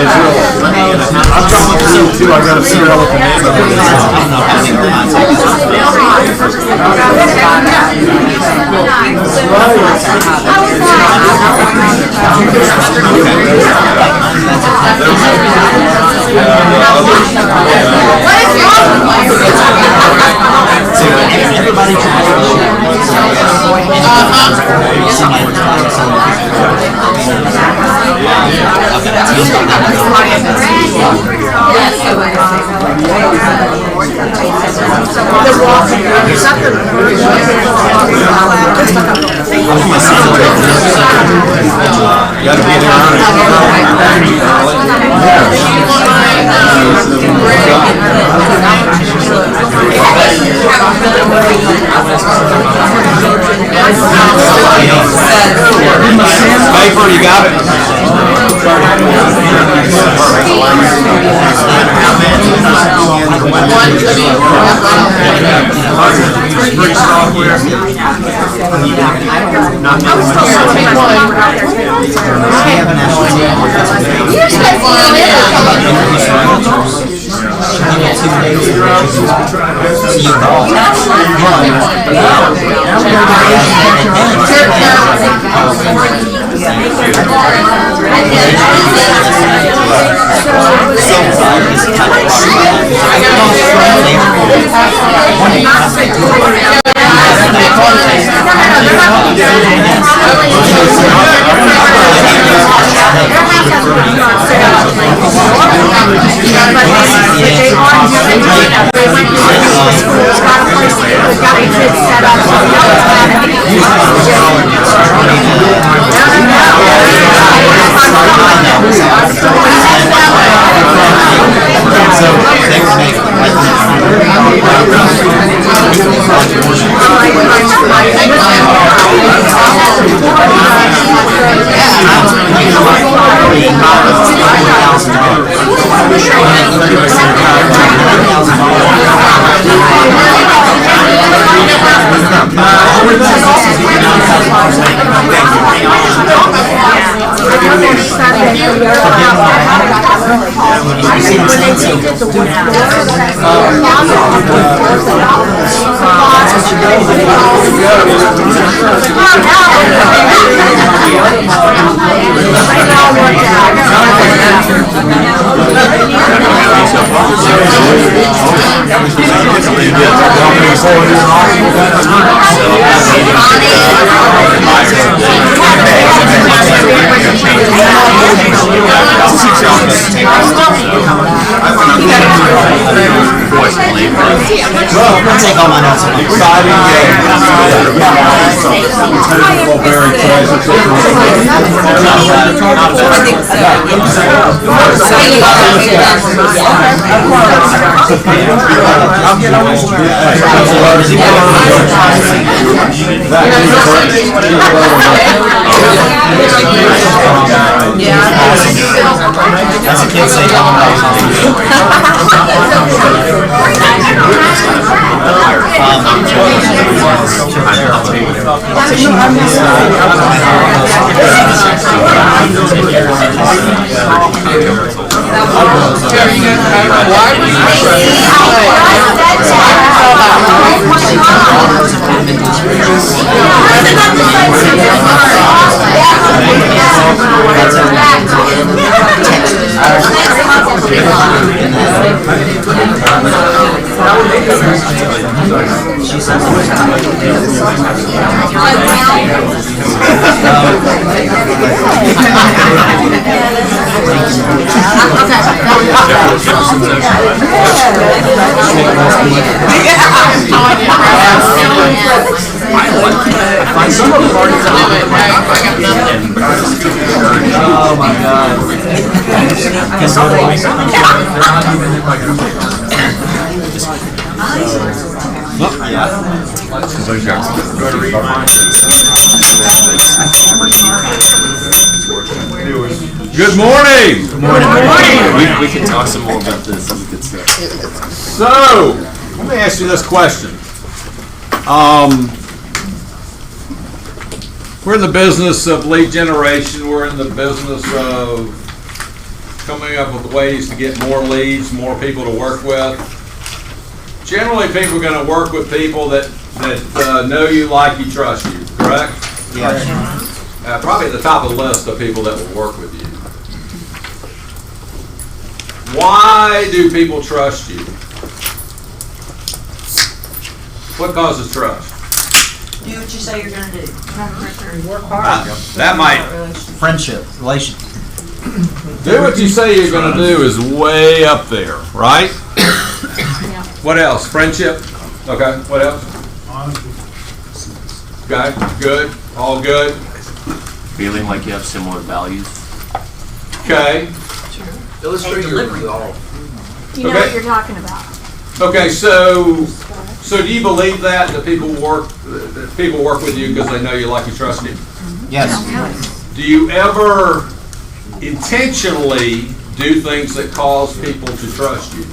I'm trying to see too. I got to figure out what the name of paper, you got it? Take all my notes. That's a kid saying Oh my god. Good morning. Good morning. We can talk some more about this. This is good stuff. So, let me ask you this question. We're in the business of lead generation. We're in the business of coming up with ways to get more leads, more people to work with. Generally, people are going to work with people that know you, like you, trust you, correct? Yes. Probably at the top of the list of people that will work with you. Why do people trust you? What causes trust? Do what you say you're gonna do. Work hard. That might, Friendship, relation. do what you say you're going to do is way up there, right? What else? Friendship? Okay, what else? Okay, good, all good. Feeling like you have similar values. Okay, Illustrate your resolve. You know Okay. what you're talking about. okay, so do you believe that people work with you because they know you, like you, trust you? Yes. Do you ever intentionally do things that cause people to trust you?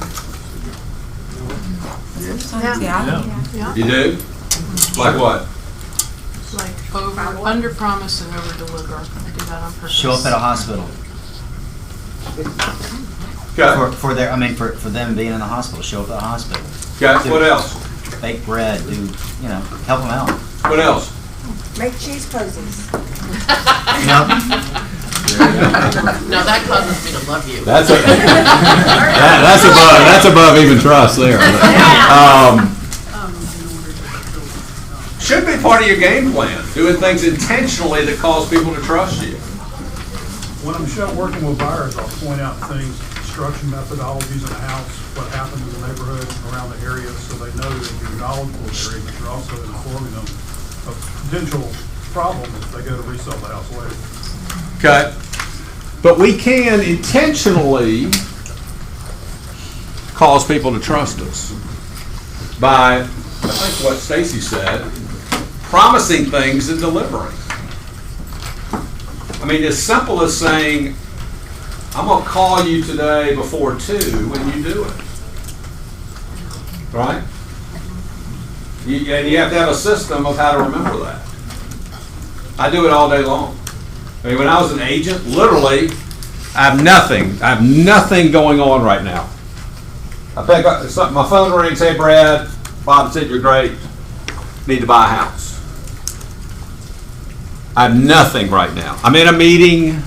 Yeah. You do? Like what? Like under promise and over deliver. I do that on purpose. Show up at a hospital Okay, for their, I mean, for them being in the hospital. Show up at the hospital. okay, what else? Bake bread. Do, help them out. What else? Make cheese poses. You know? No, that causes me to love you. That's above even trust there. Should be part of your game plan, doing things intentionally that cause people to trust you. When I'm working with buyers, I'll point out things, construction methodologies in the house, what happened in the neighborhood around the area, so they know that you're knowledgeable in the area, but you're also informing them of potential problems if they go to resell the house later. Okay. But we can intentionally cause people to trust us by, I think what Stacy said, promising things and delivering. I mean, as simple as saying, I'm going to call you today before 2 when you do it. Right? And you have to have a system of how to remember that. I do it all day long. I mean, when I was an agent, literally, I have nothing going on right now. I pick up, my phone rings, hey Brad, Bob said you're great, need to buy a house. I have nothing right now. I'm in a meeting,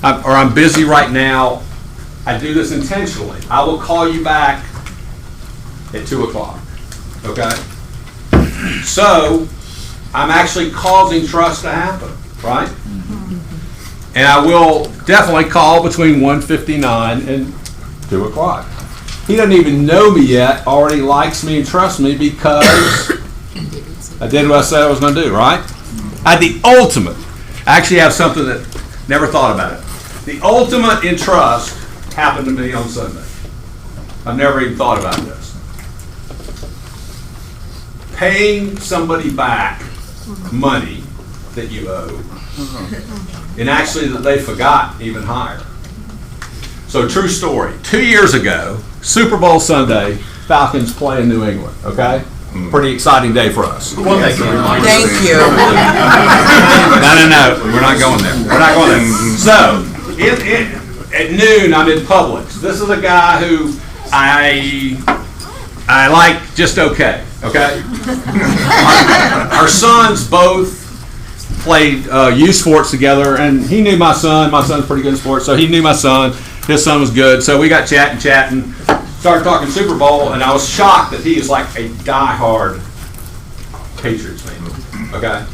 or I'm busy right now. I do this intentionally. I will call you back at 2 o'clock, okay? So, I'm actually causing trust to happen, right? And I will definitely call between 1:59 and 2 o'clock. He doesn't even know me yet, already likes me and trusts me because I did what I said I was going to do, right? I had the ultimate, I actually have something that never thought about it. The ultimate in trust happened to me on Sunday. I've never even thought about this. Paying somebody back money that you owe, and actually that they forgot even higher. So true story. 2 years ago, Super Bowl Sunday, Falcons play in New England, okay? Pretty exciting day for us. Thank you. No, we're not going there. We're not going there. So, at noon, I'm in Publix. This is a guy who I like just okay. Our sons both played youth sports together, and he knew my son. My son's pretty good in sports, so he knew my son. His son was good, so we got chatting, started talking Super Bowl, and I was shocked that he is like a diehard Patriots fan. Okay?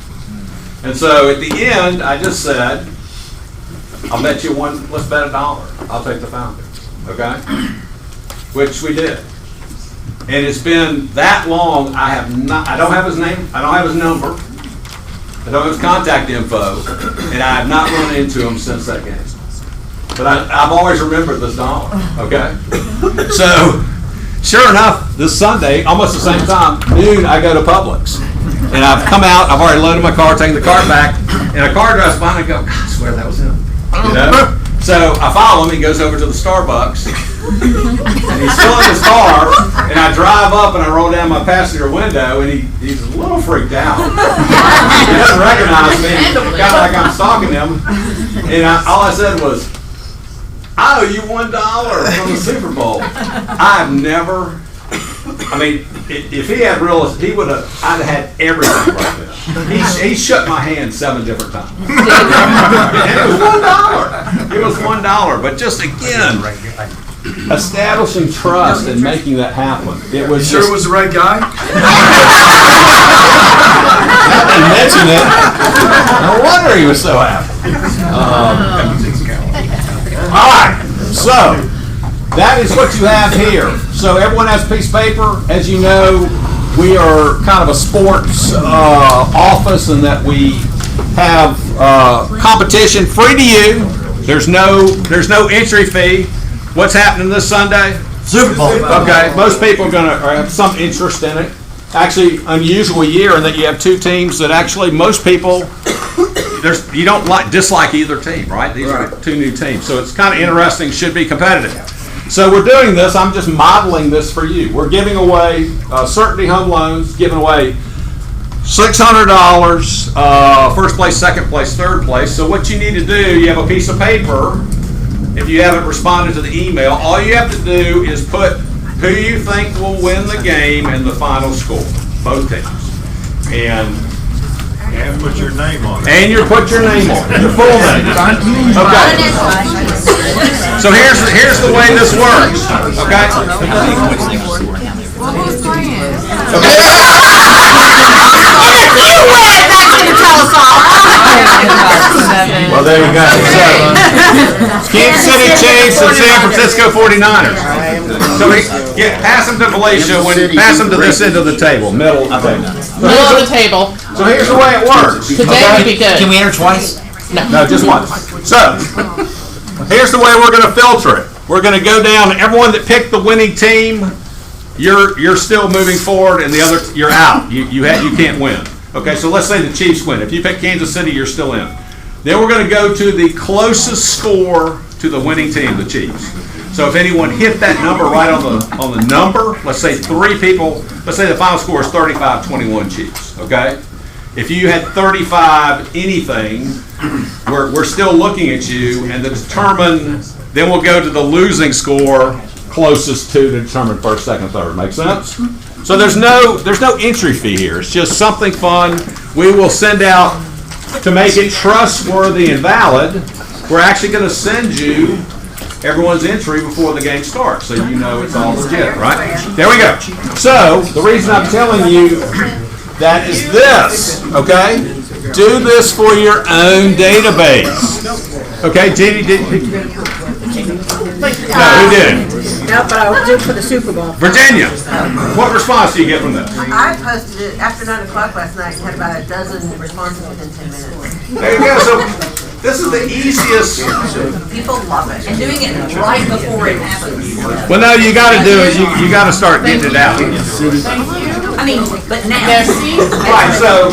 And so at the end, I just said, I'll bet you let's bet $1. I'll take the Falcons. Okay? Which we did. And it's been that long, I don't have his name, I don't have his number, I don't have his contact info, and I have not run into him since that game. But I've always remembered this $1, okay? So, sure enough, this Sunday, almost the same time, noon, I go to Publix. And I've come out, I've already loaded my car, taken the cart back, and a car drives by and I go, God, I swear that was him. You know? So I follow him, he goes over to the Starbucks, and he's still in his car, and I drive up and I roll down my passenger window, and he's a little freaked out. He doesn't recognize me, kind of like I'm stalking him, and all I said was, I owe you $1 from the Super Bowl. I've never, I mean, if he had real, he would have, I'd have had everything right there. He shook my hand 7 different times. And it was $1. It was $1. But just again, establishing trust and making that happen. It was Sure just, it was the right guy? and mention it. No wonder he was so happy. All right, so that is what you have here. So everyone has a piece of paper. As you know, we are kind of a sports office in that we have competition free to you. There's no entry fee. What's happening this Sunday? Super Bowl. Okay, most people are going to have some interest in it. Actually, unusual year in that you have 2 teams that actually most people, you don't dislike either team, right? These are 2 new teams. So it's kind of interesting, should be competitive. So we're doing this, I'm just modeling this for you. We're giving away Certainty Home Loans, giving away $600, first place, second place, third place. So what you need to do, you have a piece of paper. If you haven't responded to the email, all you have to do is put who you think will win the game and the final score, both teams. And put your name on it. you put your name on it, your full name. Okay. So here's the way this works. Okay. Well, who's playing? Well, there you go. So, Kansas City Chiefs and San Francisco 49ers. So pass them to Felicia. Pass them to this end of the table, middle of the table. Middle of the table. So here's the way it works. Today would be good. Can we enter twice? No, just once. So, here's the way we're going to filter it. We're going to go down. Everyone that picked the winning team, you're still moving forward, and the other you're out. You can't win. Okay, so let's say the Chiefs win. If you pick Kansas City, you're still in. Then we're going to go to the closest score to the winning team, the Chiefs. So if anyone hit that number right on the number, let's say 3 people. Let's say the final score is 35-21 Chiefs. Okay. If you had 35 anything, we're still looking at you, and to determine, then we'll go to the losing score closest to determine first, second, third. Make sense? So there's no entry fee here. It's just something fun. We will send out, to make it trustworthy and valid, we're actually going to send you everyone's entry before the game starts, so you know it's all legit, right? There we go. So the reason I'm telling you that is this, okay? Do this for your own database. Okay, Jeannie, no, who did? No, but I will do it for the Super Bowl. Virginia, what response do you get from this? I posted it after 9 o'clock last night and had about a dozen responses within 10 minutes. There you go. So this is the easiest. People love it. And doing it right before it happens. Well, no, you got to do it. You got to start getting it out. I mean, but now. Right. So.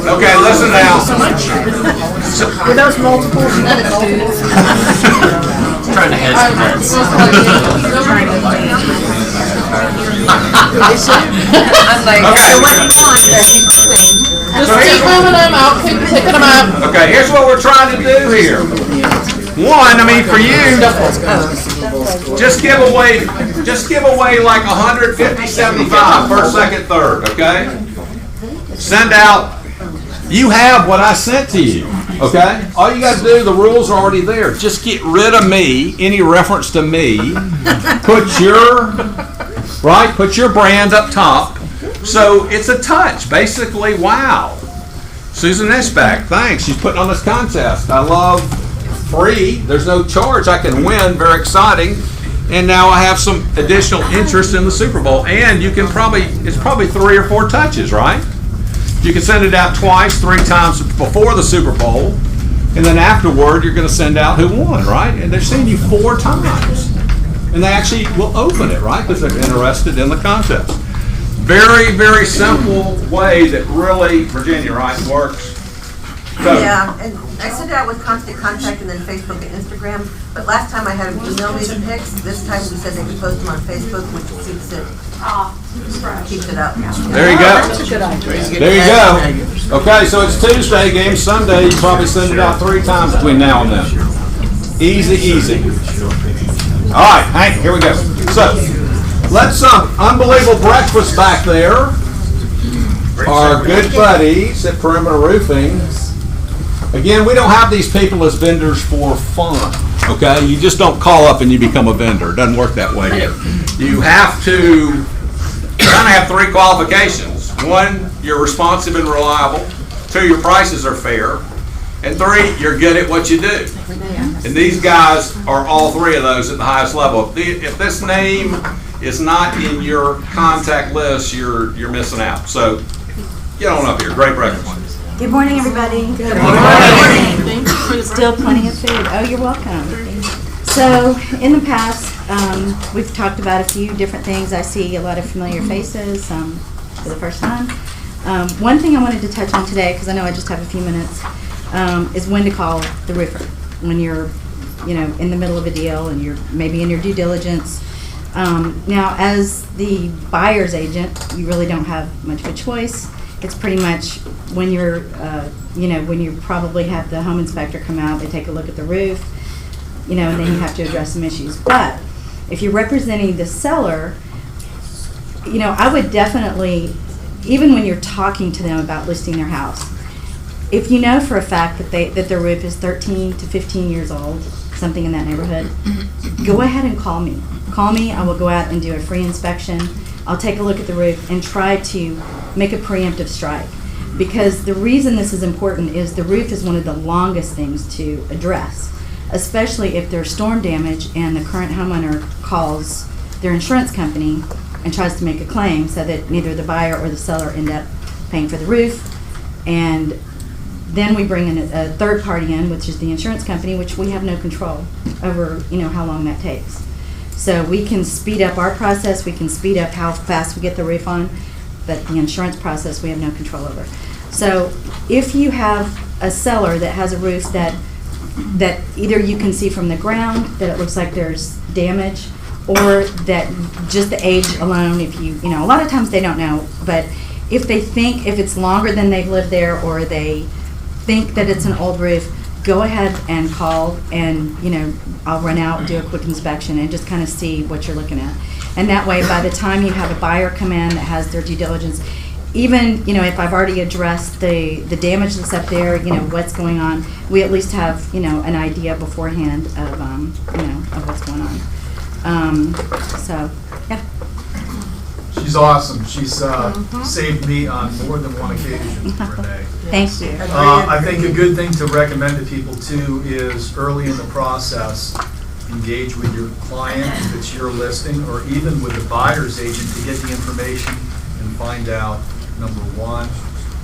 Okay, listen now. Were those multiples? Trying to hedge the bets. Just keep moving them out, keep picking them up. Okay, here's what we're trying to do here. One, I mean, for you, just give away like 150, 75, first, second, third, okay? Send out, you have what I sent to you, okay? All you got to do, the rules are already there. Just get rid of me, any reference to me. Put your brand up top. So it's a touch, basically. Wow. Susan Eschbach, thanks. She's putting on this contest. I love free. There's no charge. I can win. Very exciting. And now I have some additional interest in the Super Bowl. And you can it's probably 3 or 4 touches, right? You can send it out twice, 3 times before the Super Bowl. And then afterward, you're going to send out who won, right? And they're seeing you 4 times. And they actually will open it, right? Because they're interested in the contest. Very, very simple way that really, Virginia, right, works. So, Yeah, and I sent it out with Constant Contact and then Facebook and Instagram. But last time I had them email me the pics. This time we said they could post them on Facebook, which keeps it up. there you go. That's a good idea. There you go. Okay, so it's Tuesday, game Sunday. You probably send it out 3 times between now and then. Easy, easy. All right, Hank, here we go. So, let's Unbelievable Breakfast back there. Our good buddies at Perimeter Roofing. Again, we don't have these people as vendors for fun, okay? You just don't call up and you become a vendor. It doesn't work that way. You have to kind of have three qualifications. One, you're responsive and reliable. Two, your prices are fair. And three, you're good at what you do. And these guys are all three of those at the highest level. If this name is not in your contact list, you're missing out. So get on up here. Great breakfast. Good morning, everybody. Good morning. Thank you for the Still plenty of food. Oh, you're welcome. So, in the past, we've talked about a few different things. I see a lot of familiar faces for the first time. One thing I wanted to touch on today, because I know I just have a few minutes, is when to call the roofer. When you're, in the middle of a deal and you're maybe in your due diligence. Now, as the buyer's agent, you really don't have much of a choice. It's pretty much when you're, when you probably have the home inspector come out, they take a look at the roof, and then you have to address some issues. But if you're representing the seller, I would definitely, even when you're talking to them about listing their house, if you know for a fact that their roof is 13 to 15 years old, something in that neighborhood, go ahead and call me. Call me, I will go out and do a free inspection. I'll take a look at the roof and try to make a preemptive strike. Because the reason this is important is the roof is one of the longest things to address, especially if there's storm damage and the current homeowner calls their insurance company and tries to make a claim so that neither the buyer or the seller end up paying for the roof. And then we bring in a third party in, which is the insurance company, which we have no control over, how long that takes. So we can speed up our process, we can speed up how fast we get the roof on, but the insurance process we have no control over. So if you have a seller that has a roof that either you can see from the ground that it looks like there's damage, or that just the age alone, if a lot of times they don't know, but if they think if it's longer than they've lived there or they think that it's an old roof, go ahead and call and, I'll run out and do a quick inspection and just kind of see what you're looking at. And that way, by the time you have a buyer come in that has their due diligence, even, if I've already addressed the damage that's up there, what's going on, we at least have, an idea beforehand of, of what's going on. So, yeah. She's awesome. She's saved me on more than one occasion, Renee. Thank you. I think a good thing to recommend to people too is early in the process, engage with your client if it's your listing, or even with the buyer's agent to get the information and find out, number one,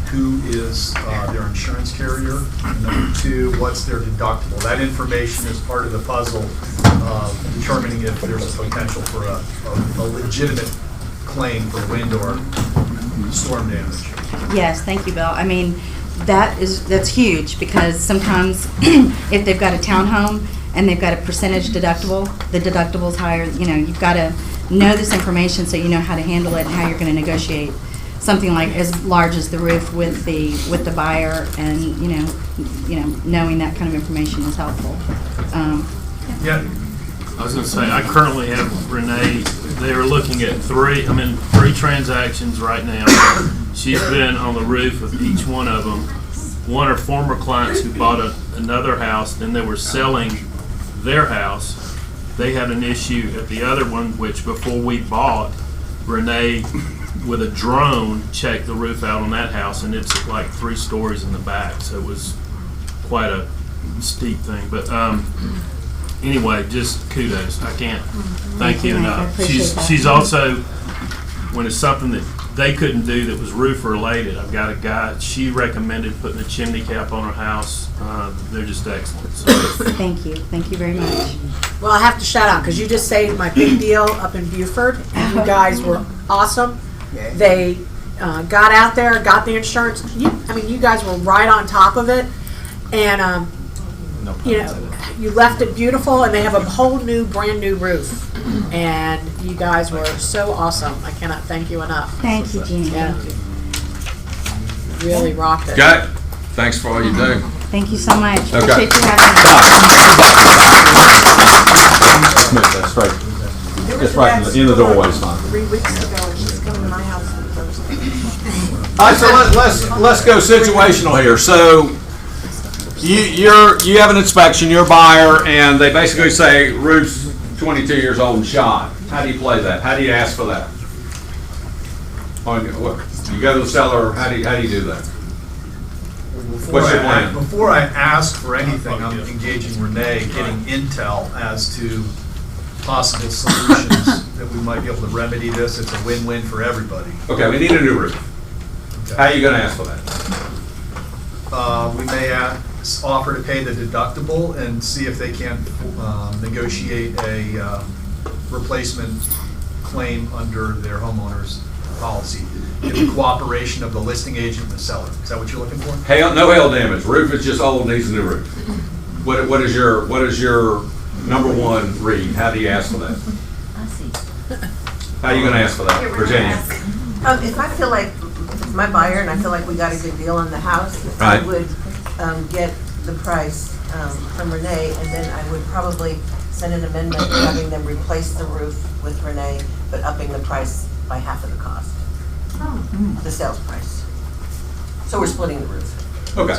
who is their insurance carrier, and number two, what's their deductible. That information is part of the puzzle of determining if there's a potential for a legitimate claim for wind or storm damage. Yes, thank you, Bill. I mean, that's huge, because sometimes if they've got a townhome and they've got a percentage deductible, the deductible's higher. You've got to know this information so you know how to handle it and how you're going to negotiate something like as large as the roof with the buyer, and knowing that kind of information is helpful. Yeah. I was going to say, I currently have Renee, they're looking at three transactions right now. She's been on the roof of each one of them. One are former clients who bought another house, then they were selling their house. They had an issue at the other one, which before we bought, Renee, with a drone, checked the roof out on that house, and it's like 3 stories in the back, so it was quite a steep thing. But anyway, just kudos. I can't thank you enough. She's also, when it's something that they couldn't do that was roof related, I've got a guy, she recommended putting a chimney cap on her house. They're just excellent. So. Thank you very much. Well, I have to shout out, because you just saved my big deal up in Buford, and you guys were awesome. They got out there, got the insurance. You guys were right on top of it, and you left it beautiful, and they have a whole brand new roof, and you guys were so awesome. I cannot thank you enough. Thank you, Jeannie. Yeah. Really rocked it. Got it. Thanks for all you do. Thank you so much. Okay. Appreciate you having me. That's right. It's right in the doorway, it's fine. 3 weeks ago, and she's coming to my house on Thursday. All right, so let's go situational here. So you have an inspection, you're a buyer, and they basically say roof's 22 years old and shot. How do you play that? How do you ask for that? You go to the seller. How do you do that? What's your plan? Before I ask for anything, I'm engaging Renee, getting intel as to possible solutions that we might be able to remedy this. It's a win-win for everybody. Okay, we need a new roof. How are you going to ask for that? We may offer to pay the deductible and see if they can negotiate a replacement claim under their homeowner's policy in the cooperation of the listing agent and the seller. Is that what you're looking for? No hail damage. Roof is just old, needs a new roof. What is your number one read? How do you ask for that? How are you going to ask for that, Virginia? If I feel like, if it's my buyer and I feel like we got a good deal on the house, Right. I would get the price from Renee, and then I would probably send an amendment having them replace the roof with Renee, but upping the price by half of the cost, the sales price. So we're splitting the roof. Okay.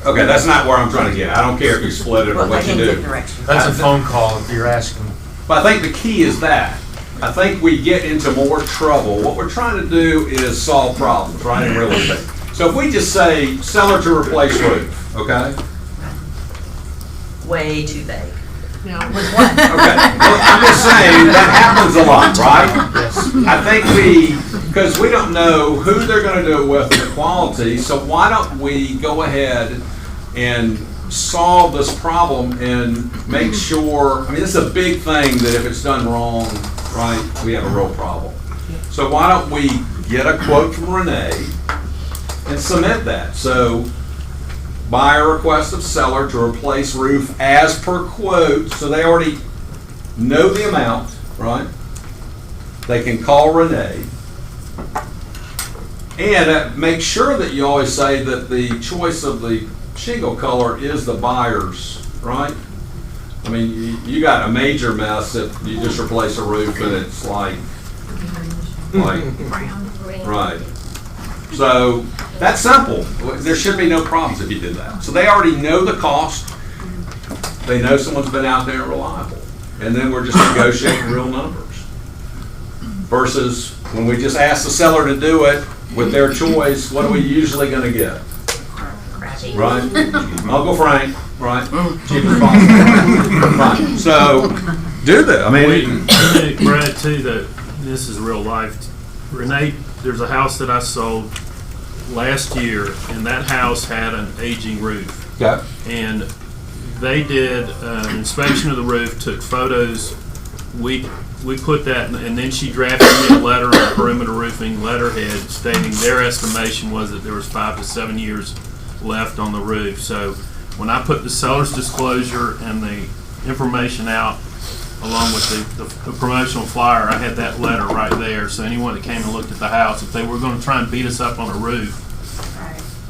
Okay, that's not where I'm trying to get. I don't care if you split it or Well, I what you didn't do. get direction. That's a phone call if you're asking. But I think the key is that. I think we get into more trouble. What we're trying to do is solve problems, right, in real estate. So if we just say seller to replace roof, okay? Way too vague. Yeah. With what? Okay. Well, I'm just saying, that happens a lot, right? I think because we don't know who they're going to do it with and the quality, so why don't we go ahead and solve this problem and make sure, I mean, this is a big thing that if it's done wrong, right, we have a real problem. So why don't we get a quote from Renee and submit that? So buyer request of seller to replace roof as per quote, so they already know the amount, right? They can call Renee. And make sure that you always say that the choice of the shingle color is the buyer's, right? I mean, you got a major mess if you just replace a roof and it's like, right. So that's simple. There should be no problems if you did that. So they already know the cost. They know someone's been out there reliable. And then we're just negotiating real numbers. Versus when we just ask the seller to do it with their choice, what are we usually going to get? Right? Uncle Frank, right? Cheap as possible. Right. So do that. I mean, Brad, too, that this is real life. Renee, there's a house that I sold last year, and that house had an aging roof. okay. And they did an inspection of the roof, took photos. We put that, and then she drafted me a letter on perimeter roofing letterhead stating their estimation was that there was 5 to 7 years left on the roof. So when I put the seller's disclosure and the information out, along with the promotional flyer, I had that letter right there. So anyone that came and looked at the house, if they were going to try and beat us up on a roof,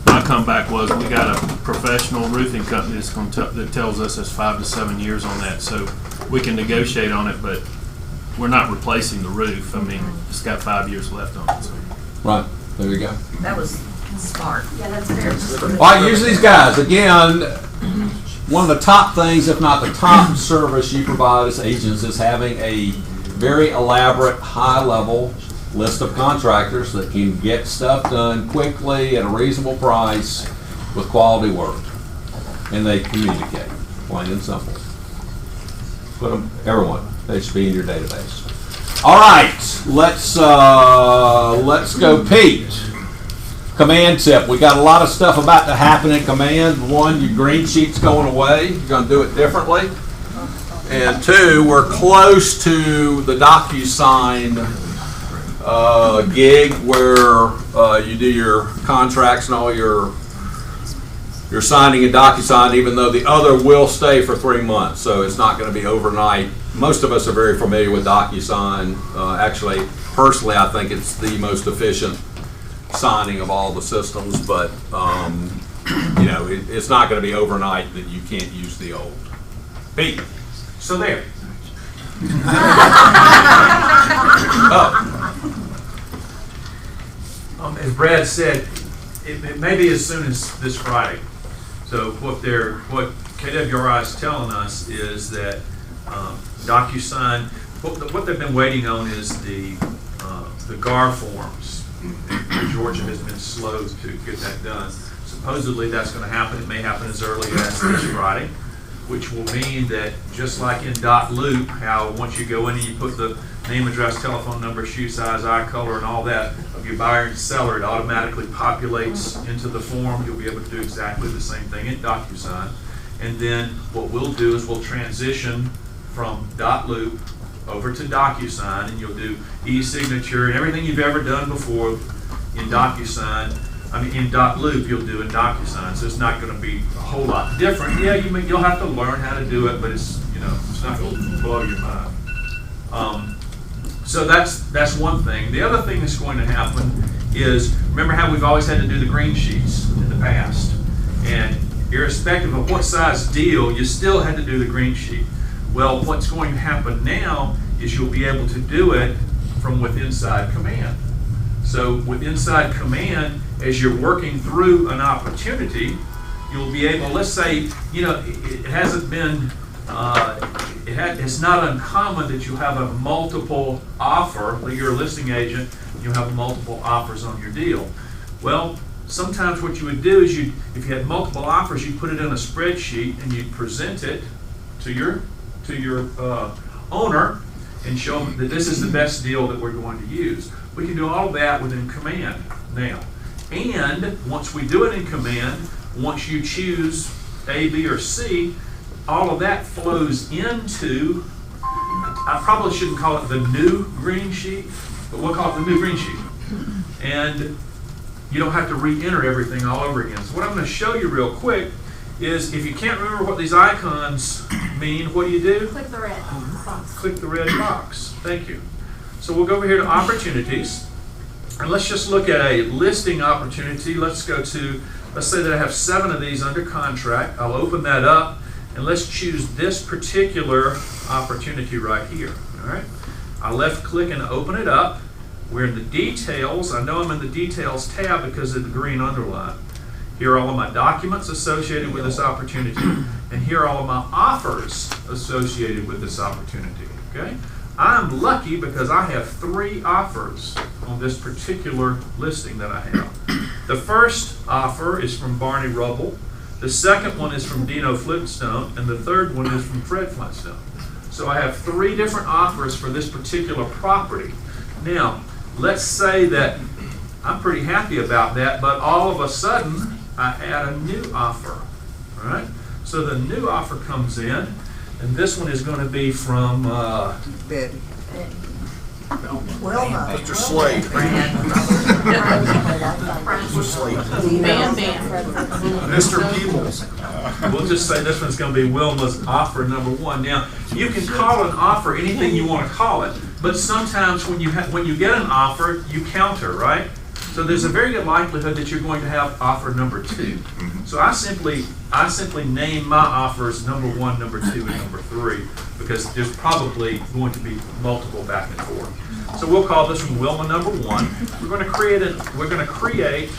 my comeback was, we got a professional roofing company that tells us it's 5 to 7 years on that. So we can negotiate on it, but we're not replacing the roof. I mean, it's got 5 years left on it. So. Right. There you go. That was smart. Yeah, that's fair. All right, use these guys. Again, one of the top things, if not the top service you provide as agents, is having a very elaborate, high-level list of contractors that can get stuff done quickly at a reasonable price with quality work. And they communicate, plain and simple. Put them, everyone, they should be in your database. All right, let's go, Pete. Command tip. We got a lot of stuff about to happen in command. One, your green sheet's going away. You're going to do it differently. And two, we're close to the DocuSign gig where you do your contracts and all your signing in DocuSign, even though the other will stay for 3 months. So it's not going to be overnight. Most of us are very familiar with DocuSign. Actually, personally, I think it's the most efficient signing of all the systems, but you know, it's not gonna be overnight that you can't use the old. Pete? So there. As Brad said, it may be as soon as this Friday. So what KWRI is telling us is that DocuSign, what they've been waiting on is the GAR forms. Georgia has been slow to get that done. Supposedly that's going to happen. It may happen as early as this Friday, which will mean that just like in .loop, how once you go in and you put the name, address, telephone number, shoe size, eye color, and all that of your buyer and seller, it automatically populates into the form. You'll be able to do exactly the same thing in DocuSign. And then what we'll do is we'll transition from .loop over to DocuSign, and you'll do e-signature and everything you've ever done before in DocuSign. I mean, in .loop, you'll do in DocuSign, so it's not going to be a whole lot different. Yeah, you'll have to learn how to do it, but it's not going to blow your mind. So that's one thing. The other thing that's going to happen is, remember how we've always had to do the green sheets in the past, and irrespective of what size deal, you still had to do the green sheet. Well, what's going to happen now is you'll be able to do it from with Inside Command. So with Inside Command, as you're working through an opportunity, you'll be able, let's say, it hasn't been, it's not uncommon that you have a multiple offer, that you're a listing agent, you have multiple offers on your deal. Well, sometimes what you would do is if you had multiple offers, you'd put it in a spreadsheet and you'd present it to your owner and show them that this is the best deal that we're going to use. We can do all of that within Command now. And once we do it in Command, once you choose A, B, or C, all of that flows into, I probably shouldn't call it the new green sheet, but we'll call it the new green sheet. And you don't have to re-enter everything all over again. So what I'm going to show you real quick is, if you can't remember what these icons mean, what do? Click the red box. Click the red box. Thank you. So we'll go over here to Opportunities, and let's just look at a listing opportunity. Let's say that I have 7 of these under contract. I'll open that up, and let's choose this particular opportunity right here. All right. I left click and open it up. We're in the details. I know I'm in the details tab because of the green underline. Here are all of my documents associated with this opportunity, and here are all of my offers associated with this opportunity. Okay? I'm lucky because I have 3 offers on this particular listing that I have. The first offer is from Barney Rubble. The second one is from Dino Flintstone, and the third one is from Fred Flintstone. So I have 3 different offers for this particular property. Now, let's say that I'm pretty happy about that, but all of a sudden, I add a new offer. All right? So the new offer comes in, and this one is going to be from Betty. Wilma. Mr. Slade. Bam, bam. Mr. Peebles. We'll just say this one's going to be Wilma's offer number 1. Now, you can call an offer anything you want to call it, but sometimes when you get an offer, you counter, right? So there's a very good likelihood that you're going to have offer number 2. So I simply name my offers number 1, number 2, and number 3, because there's probably going to be multiple back and forth. So we'll call this one Wilma number 1. We're going to create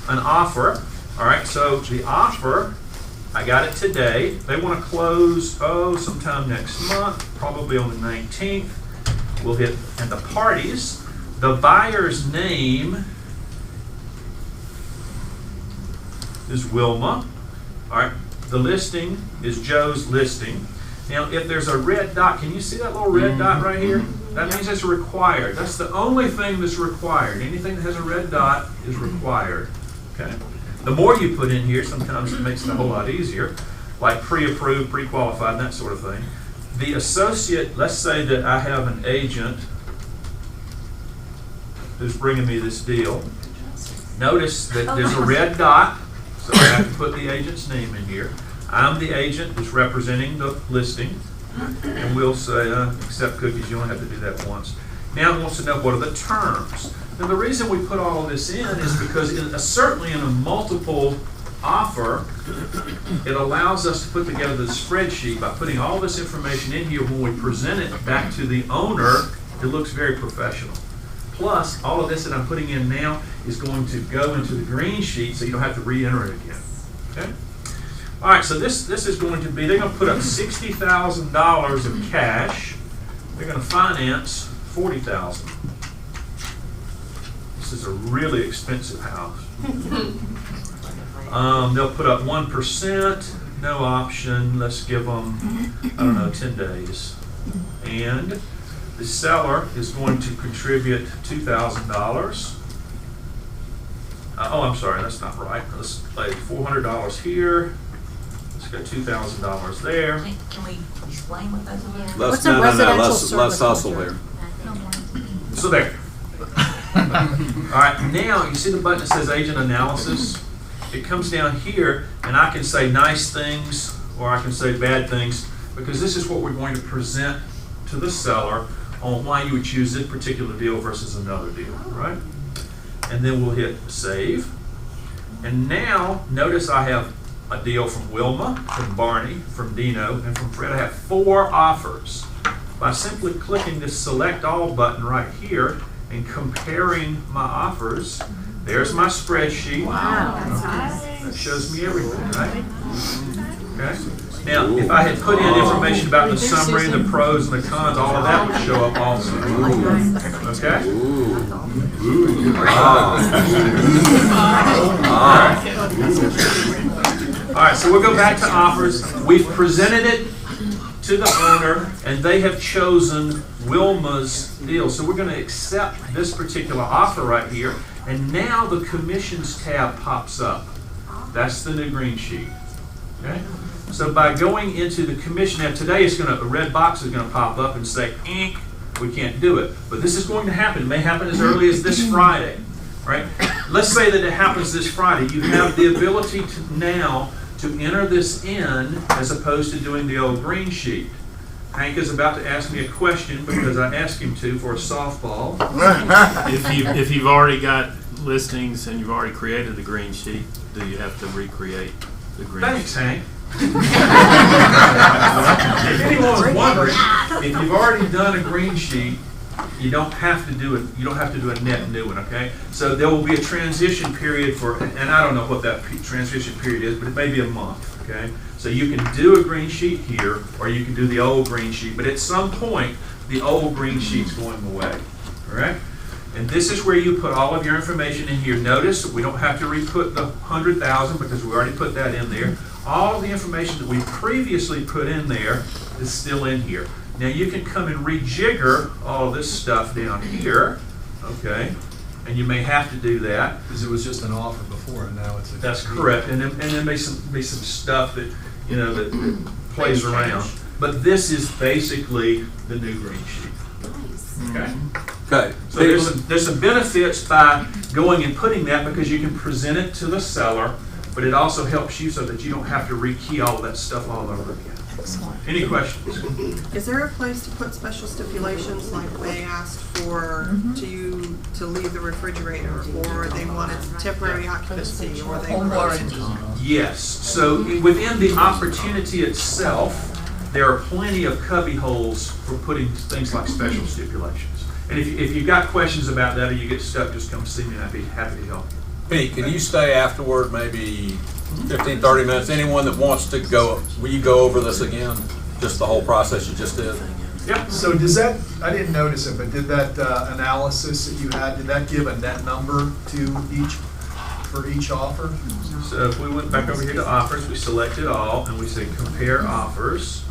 an offer. All right. So the offer, I got it today. They want to close sometime next month, probably on the 19th. We'll hit and the parties. The buyer's name is Wilma. All right. The listing is Joe's listing. Now, if there's a red dot, can you see that little red dot right here? That means it's required. That's the only thing that's required. Anything that has a red dot is required. Okay. The more you put in here, sometimes it makes it a whole lot easier, like pre-approved, pre-qualified, and that sort of thing. The associate, let's say that I have an agent who's bringing me this deal. Notice that there's a red dot, so I have to put the agent's name in here. I'm the agent who's representing the listing, and we'll say accept cookies. You only have to do that once. Now it wants to know what are the terms. Now the reason we put all of this in is because certainly in a multiple offer, it allows us to put together the spreadsheet by putting all this information in here. When we present it back to the owner, it looks very professional. Plus, all of this that I'm putting in now is going to go into the green sheet, so you don't have to re-enter it again. Okay? All right, so this is going to be, they're going to put up $60,000 of cash. They're going to finance $40,000. This is a really expensive house. They'll put up 1%, no option. Let's give them, 10 days. And the seller is going to contribute $2,000. I'm sorry, that's not right. Let's lay $400 here. Let's go $2,000 there. Can we explain what that's about? What's a residential Let's service hustle manager? there. So there. All right, now you see the button that says agent analysis? It comes down here, and I can say nice things or I can say bad things, because this is what we're going to present to the seller on why you would choose this particular deal versus another deal, right? And then we'll hit save. And now, notice I have a deal from Wilma, from Barney, from Dino, and from Fred. I have 4 offers. By simply clicking this select all button right here and comparing my offers, there's my spreadsheet. Wow. That shows me everything, right? Okay. Now, if I had put in information about the summary, the pros and the cons, all of that would show up also. Okay? All right, so we'll go back to offers. We've presented it to the owner, and they have chosen Wilma's deal. So we're going to accept this particular offer right here, and now the commissions tab pops up. That's the new green sheet. Okay? So by going into the commission, now today it's a red box is going to pop up and say, we can't do it. But this is going to happen. It may happen as early as this Friday, right? Let's say that it happens this Friday. You have the ability to now to enter this in as opposed to doing the old green sheet. Hank is about to ask me a question because I asked him to for a softball. If you've already got listings and you've already created the green sheet, do you have to recreate the green Thanks, sheet? Hank. If anyone's wondering, if you've already done a green sheet, you don't have to do it. You don't have to do a net new one. Okay. So there will be a transition period for, and I don't know what that transition period is, but it may be a month. Okay. So you can do a green sheet here, or you can do the old green sheet. But at some point, the old green sheet's going away. All right. And this is where you put all of your information in here. Notice that we don't have to re-put the 100,000 because we already put that in there. All of the information that we previously put in there is still in here. Now you can come and rejigger all of this stuff down here, okay? And you may have to do that. Because it was just an offer before, and now it's a... That's correct. And there may be some stuff that, that plays around. But this is basically the new green sheet. Okay? Okay. So there's some benefits by going and putting that, because you can present it to the seller, but it also helps you so that you don't have to rekey all of that stuff all over again. Any questions? Is there a place to put special stipulations, like they asked for to leave the refrigerator, or they wanted temporary occupancy, or they wanted... Yes. So within the opportunity itself, there are plenty of cubby holes for putting things like special stipulations. And if you've got questions about that or you get stuck, just come see me and I'd be happy to help. Pete, can you stay afterward, maybe 15, 30 minutes? Anyone that wants to go, will you go over this again? Just the whole process you just did? Yep. So does that, I didn't notice it, but did that analysis that you had, did that give a net number for each offer? So if we went back over here to offers, we selected all, and we say compare offers.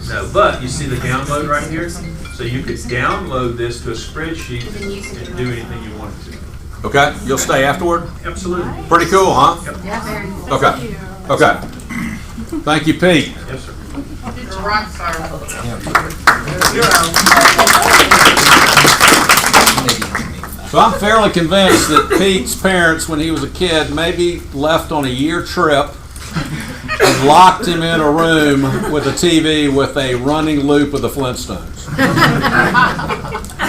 No, but you see the download right here? So you could download this to a spreadsheet and do anything you wanted to. Okay, you'll stay afterward? Absolutely. Pretty cool, huh? Yep. Yeah, very. Okay, okay. Thank you, Pete. Yes, sir. It's rock star. So I'm fairly convinced that Pete's parents, when he was a kid, maybe left on a year trip and locked him in a room with a TV with a running loop of the Flintstones.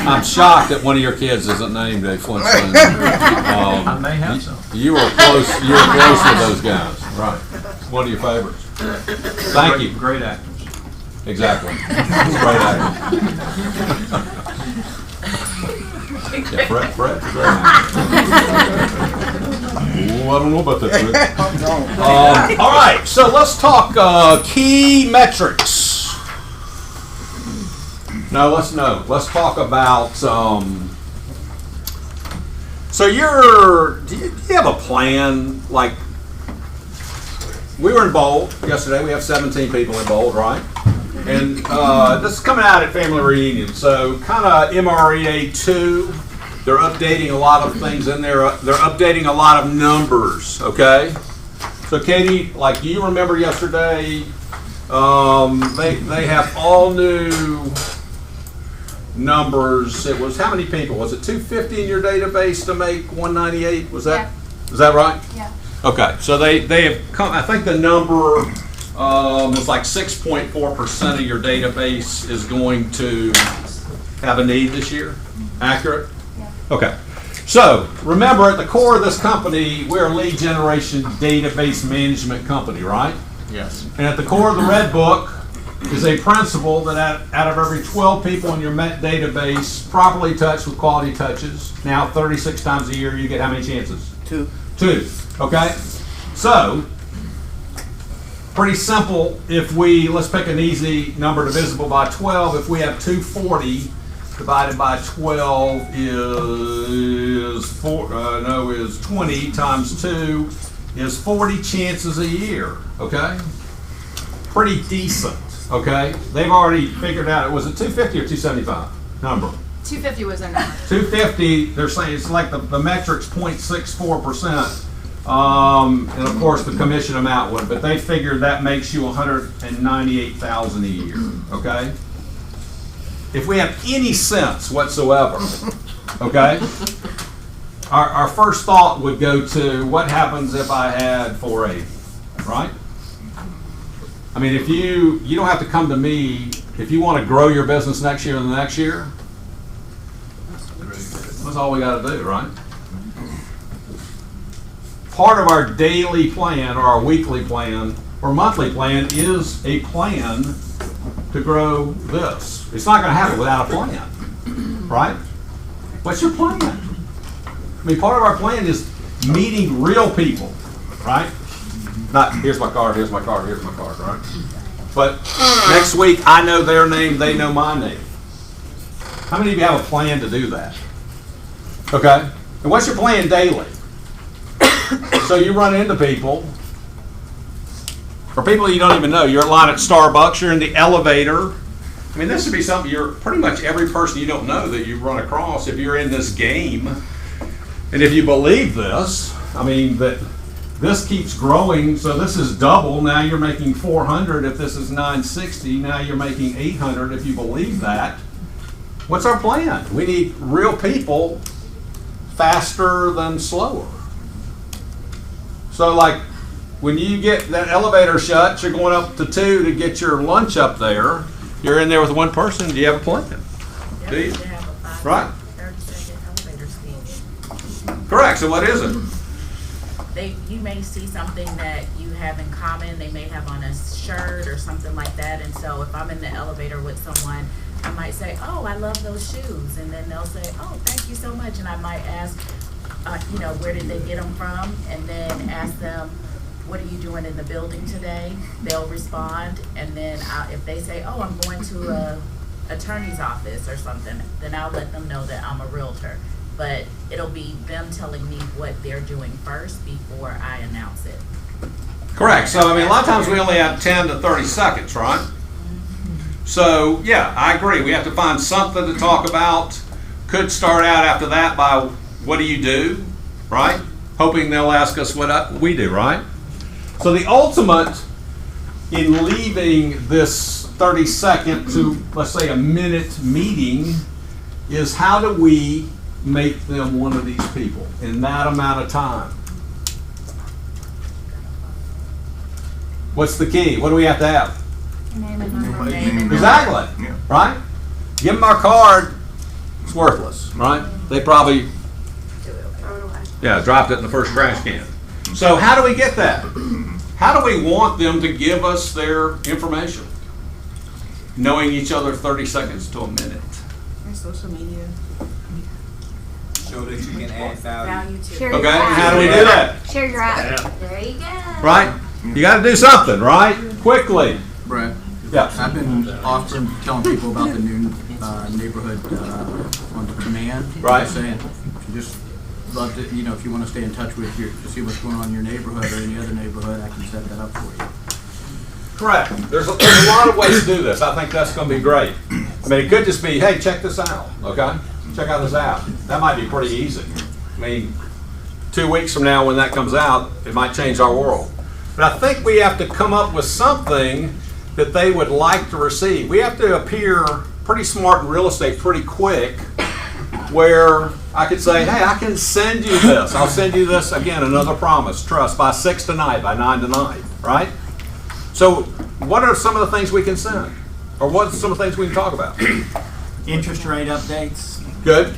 I'm shocked that one of your kids isn't named a Flintstone. I may have some. You were close with those guys, right? One of your favorites. Thank you. Great actors. Exactly. Great actor. Yeah, Fred. Oh, I don't know about that, Fred. All right, so let's talk key metrics. Let's talk about. So do you have a plan? Like, we were in Bold yesterday. We have 17 people in Bold, right? And this is coming out at Family Reunion. So kind of MREA 2. They're updating a lot of things in there. They're updating a lot of numbers, okay? So Katie, like you remember yesterday, they have all new numbers. It was how many people? Was it 250 in your database to make 198? Was that? Yeah. Is that right? Yeah. Okay, so they have come. I think the number was like 6.4% of your database is going to have a need this year. Accurate? Yeah. Okay. So remember, at the core of this company, we're a lead generation database management company, right? Yes. And at the core of the Red Book is a principle that out of every 12 people in your Met database properly touched with quality touches, now 36 times a year, you get how many chances? 2. Okay? So, pretty simple. Let's pick an easy number divisible by 12. If we have 240 divided by 12 is 20 times 2 is 40 chances a year, okay? Pretty decent, okay? They've already figured out, was it 250 or 275 number? 250 was their number. 250, they're saying it's like the metric's 0.64%. And of course the commission amount would, but they figured that makes you 198,000 a year, okay? If we have any sense whatsoever, okay, our first thought would go to what happens if I had 480, right? I mean, if you don't have to come to me if you want to grow your business next year and the next year. That's all we got to do, right? Part of our daily plan or our weekly plan or monthly plan is a plan to grow this. It's not going to happen without a plan, right? What's your plan? I mean, part of our plan is meeting real people, right? Not here's my card, right? But next week I know their name, they know my name. How many of you have a plan to do that? Okay? And what's your plan daily? So you run into people, or people you don't even know. You're in line at Starbucks, you're in the elevator. I mean, this would be something you're pretty much every person you don't know that you run across if you're in this game. And if you believe this, I mean, that this keeps growing, so this is double. Now you're making 400. If this is 960, now you're making 800. If you believe that, what's our plan? We need real people faster than slower. So like when you get that elevator shut, you're going up to 2 to get your lunch up there. You're in there with one person. Do you have a plan? Do you? Right. 30-second elevator speech. Correct. So what is it? You may see something that you have in common. They may have on a shirt or something like that. And so if I'm in the elevator with someone, I might say, "Oh, I love those shoes," and then they'll say, "Oh, thank you so much." And I might ask, where did they get them from? And then ask them, "What are you doing in the building today?" They'll respond, and then if they say, "Oh, I'm going to a attorney's office or something," then I'll let them know that I'm a realtor. But it'll be them telling me what they're doing first before I announce it. Correct. So, I mean, a lot of times we only have 10 to 30 seconds, right? So, yeah, I agree. We have to find something to talk about. Could start out after that by what do you do, right? Hoping they'll ask us what we do, right? So the ultimate in leaving this 30-second to, let's say, a minute meeting is how do we make them one of these people in that amount of time? What's the key? What do we have to have? Name and number. Exactly. Right? Give them our card. It's worthless, right? They probably, yeah, dropped it in the first trash can. So how do we get that? How do we want them to give us their information? Knowing each other 30 seconds to a minute. Social media. Show that you can add value. Share your Okay, app. how do we do that? Share your app. There you go. Right? You got to do something, right? Quickly. Brett, Yeah. I've been often telling people about the new neighborhood on command. Right. Saying, just love to, if you want to stay in touch with to see what's going on in your neighborhood or any other neighborhood, I can set that up for you. Correct. There's a lot of ways to do this. I think that's going to be great. I mean, it could just be, hey, check this out, okay? Check out this app. That might be pretty easy. I mean, 2 weeks from now when that comes out, it might change our world. But I think we have to come up with something that they would like to receive. We have to appear pretty smart in real estate pretty quick, where I could say, hey, I can send you this. I'll send you this, again, another promise, trust, by 6 tonight, by 9 tonight, right? So what are some of the things we can send? Or what are some of the things we can talk about? Interest rate updates. Good.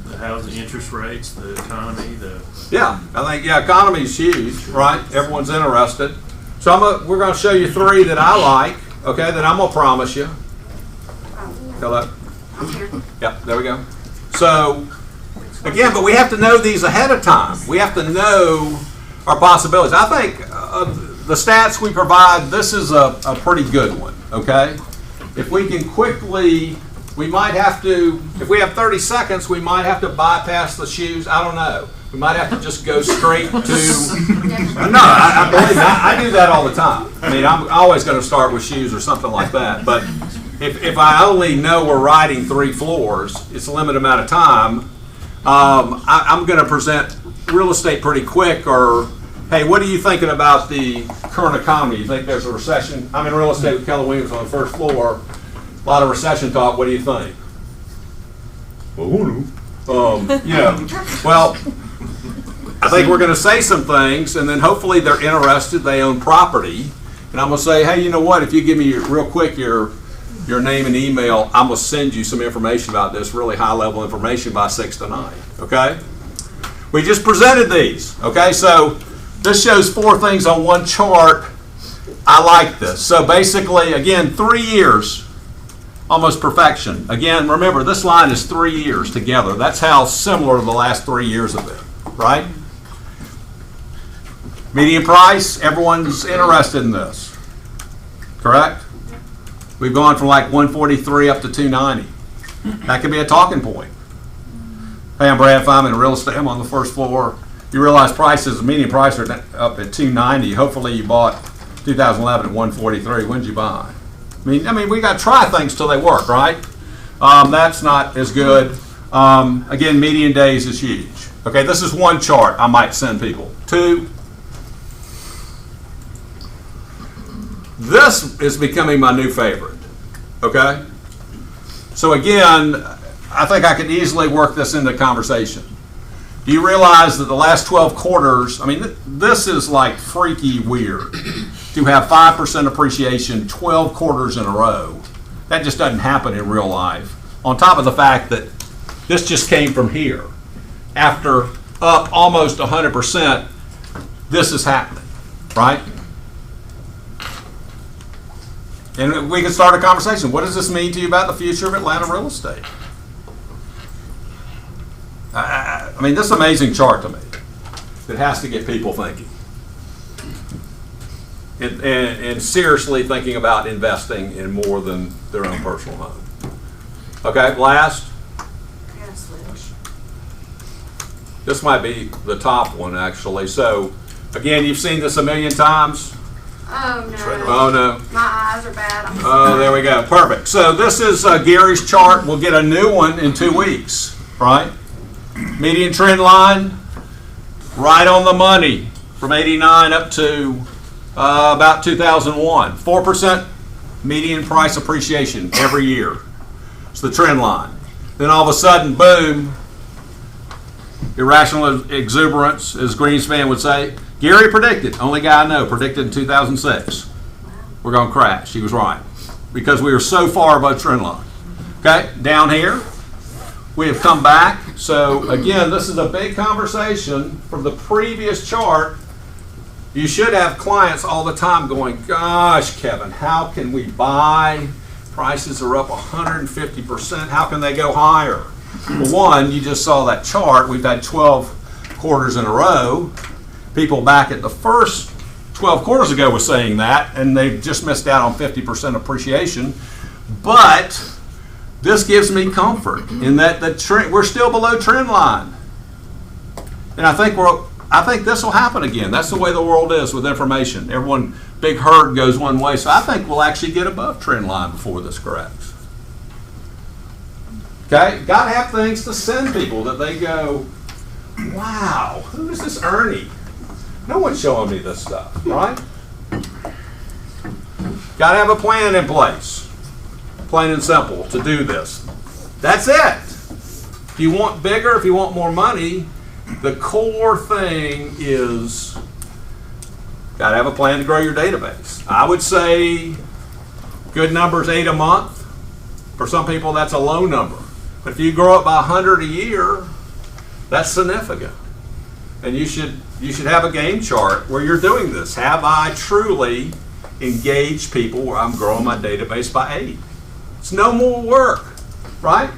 The housing interest rates, the economy, Yeah, I think, economy is huge, right? Everyone's interested. So we're going to show you 3 that I like, okay, that I'm going to promise you. Hello? Yep, there we go. So, again, but we have to know these ahead of time. We have to know our possibilities. I think the stats we provide, this is a pretty good one, okay? If we can quickly, we might have to, if we have 30 seconds, we might have to bypass the shoes. I don't know. We might have to just go straight to, no, I believe me, I do that all the time. I mean, I'm always going to start with shoes or something like that. But if I only know we're riding 3 floors, it's a limited amount of time, I'm going to present real estate pretty quick, or, hey, what are you thinking about the current economy? You think there's a recession? I'm in real estate with Keller Williams on the first floor. A lot of recession talk. What do you think? Well, well, I think we're going to say some things, and then hopefully they're interested. They own property, and I'm going to say, hey, you know what? If you give me real quick your name and email, I'm going to send you some information about this, really high-level information by 6 tonight. Okay? We just presented these. Okay, so this shows 4 things on one chart. I like this. So basically, again, 3 years, almost perfection. Again, remember, this line is 3 years together. That's how similar the last 3 years have been, right? Median price, everyone's interested in this, correct? We've gone from like 143 up to 290. That could be a talking point. Hey, I'm Brad Feynman in real estate. I'm on the first floor. You realize prices, median price are up at 290. Hopefully you bought 2011 at 143. When did you buy? I mean, we got to try things till they work, right? That's not as good. Again, median days is huge. Okay, this is one chart I might send people. 2. This is becoming my new favorite. Okay? So again, I think I could easily work this into conversation. Do you realize that the last 12 quarters, I mean, this is like freaky weird. To have 5% appreciation 12 quarters in a row, that just doesn't happen in real life. On top of the fact that this just came from here. After up almost 100%, this is happening, right? And we can start a conversation. What does this mean to you about the future of Atlanta real estate? I mean, this is an amazing chart to me. It has to get people thinking. And seriously thinking about investing in more than their own personal home. Okay, last. This might be the top one, actually. So, again, you've seen this a million times. Oh, no. Oh, no. My eyes are bad. I'm Oh, there we go. Perfect. So this is Gary's chart. We'll get a new one in 2 weeks, right? Median trend line, right on the money, from 89 up to about 2001. 4% median price appreciation every year. It's the trend line. Then all of a sudden, boom, irrational exuberance, as Greenspan would say. Gary predicted, only guy I know, predicted in 2006. We're going to crash. He was right. Because we were so far above trend line. Okay, down here, we have come back. So again, this is a big conversation from the previous chart. You should have clients all the time going, gosh, Kevin, how can we buy? Prices are up 150%. How can they go higher? Well, one, you just saw that chart. We've had 12 quarters in a row. People back at the first 12 quarters ago were saying that, and they've just missed out on 50% appreciation. But this gives me comfort in that the trend, we're still below trend line. And I think this will happen again. That's the way the world is with information. Everyone, big herd goes one way. So I think we'll actually get above trend line before this corrects. Okay? Got to have things to send people that they go, wow, who is this Ernie? No one's showing me this stuff, right? Got to have a plan in place. Plain and simple to do this. That's it. If you want bigger, if you want more money, the core thing is got to have a plan to grow your database. I would say good number is 8 a month. For some people, that's a low number. But if you grow it by 100 a year, that's significant. And you should have a game chart where you're doing this. Have I truly engaged people where I'm growing my database by 8? It's no more work, right?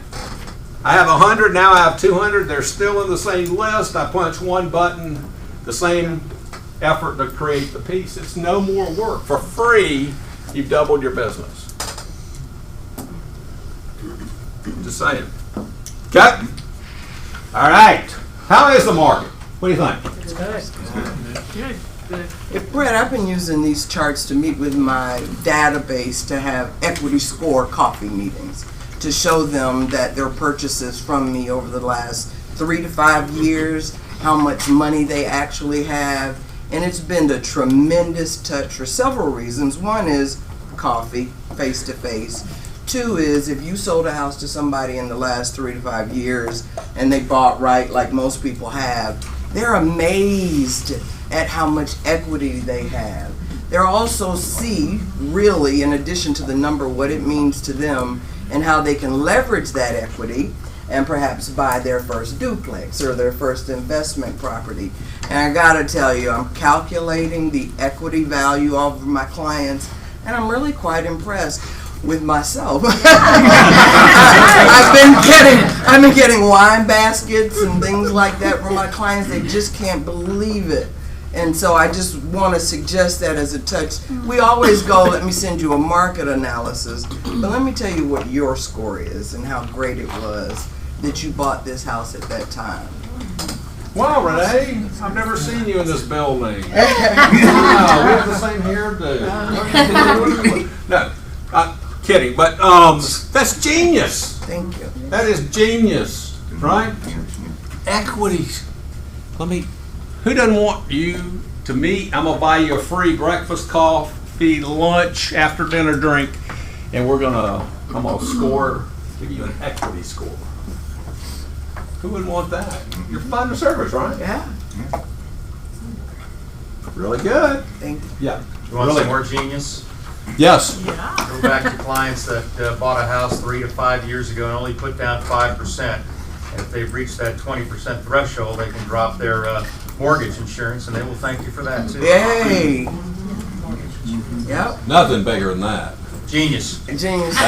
I have 100, now I have 200. They're still in the same list. I punch one button, the same effort to create the piece. It's no more work. For free, you've doubled your business. Just saying. Okay? All right. How is the market? What do you think? It's good. If Brett, I've been using these charts to meet with my database to have equity score coffee meetings to show them that their purchases from me over the last 3 to 5 years, how much money they actually have. And it's been a tremendous touch for several reasons. One is coffee, face to face. 2 is if you sold a house to somebody in the last 3 to 5 years and they bought right like most people have, they're amazed at how much equity they have. They also see, really, in addition to the number, what it means to them and how they can leverage that equity and perhaps buy their first duplex or their first investment property. And I gotta tell you, I'm calculating the equity value of my clients, and I'm really quite impressed with myself. I've been getting wine baskets and things like that from my clients. They just can't believe it. And so I just want to suggest that as a touch. We always go, let me send you a market analysis, but let me tell you what your score is and how great it was that you bought this house at that time. Wow, Renee, I've never seen you in this building. Wow, we have the same hairdo. No, kidding, but that's genius. Thank you. That is genius, right? Equity. Who doesn't want you to meet? I'm gonna buy you a free breakfast, coffee, lunch, after dinner drink, and I'm gonna score, give you an equity score. Who wouldn't want that? You're fund of service, right? Yeah. Really good. Thank you. Yeah. You want Really. some more genius? Yes. Go back to clients that bought a house 3 to 5 years ago and only put down 5%. And if they've reached that 20% threshold, they can drop their mortgage insurance, and they will thank you for that too. Yay. Yep. Nothing bigger than that. Genius. Genius. I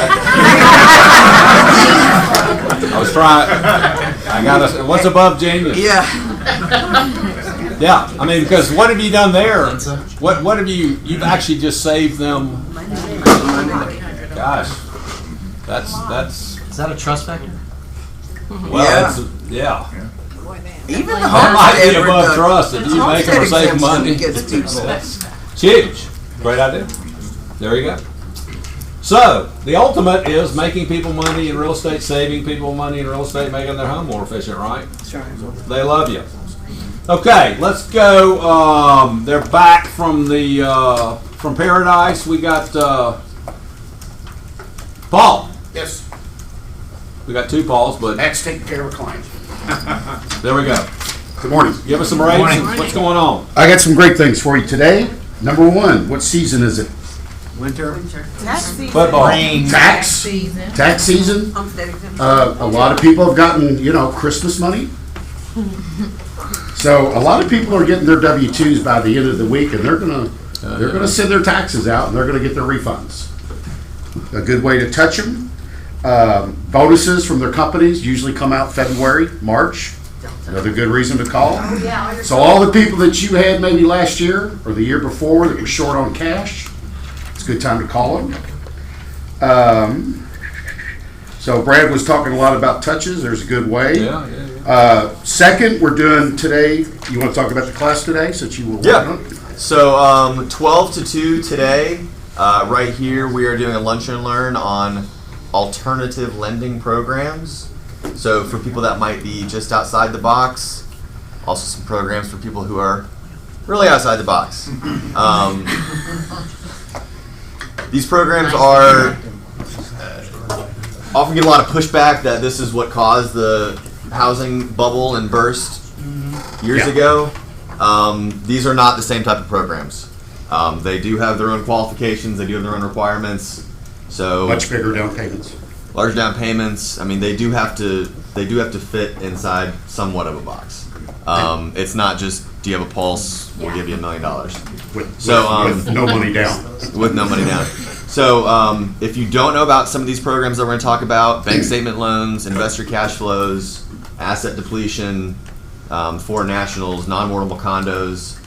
was trying. I gotta. What's above genius? Yeah. Yeah. I mean, because what have you done there? What have you? You've actually just saved them. Gosh, that's. Is that a trust factor? Well, yeah. Even the That might be homestead above trust if you make them save exemption money. gets people. It's huge. Great idea. There you go. So, the ultimate is making people money in real estate, saving people money in real estate, making their home more efficient, right? Sure. They love you. Okay, let's go. They're back from the from Paradise. We got Paul. Yes. We got 2 Pauls, but That's taking care of a client. there we go. Good morning. Give us some ratings. What's going on? I got some great things for you today. Number 1, what season is it? Winter. Football. Tax season. tax season. Homestead exemption. A lot of people have gotten, Christmas money. So a lot of people are getting their W-2s by the end of the week, and they're gonna send their taxes out, and they're gonna get their refunds. A good way to touch them. Bonuses from their companies usually come out February, March. Another good reason to call. So all the people that you had maybe last year or the year before that were short on cash, it's a good time to call them. So Brad was talking a lot about touches. There's a good way. Second, we're doing today. You want to talk about the class today, since you were working on it? So 12 to 2 today. Right here, we are doing a lunch and learn on alternative lending programs. So for people that might be just outside the box, also some programs for people who are really outside the box. These programs are often get a lot of pushback that this is what caused the housing bubble and burst years ago. These are not the same type of programs. They do have their own qualifications. They do have their own requirements. So Much bigger down payments. Large down payments. I mean, they do have to fit inside somewhat of a box. It's not just, do you have a pulse? We'll give you $1 million. With no money down. With no money down. So if you don't know about some of these programs that we're going to talk about, bank statement loans, investor cash flows, asset depletion, foreign nationals, non-mortgable condos,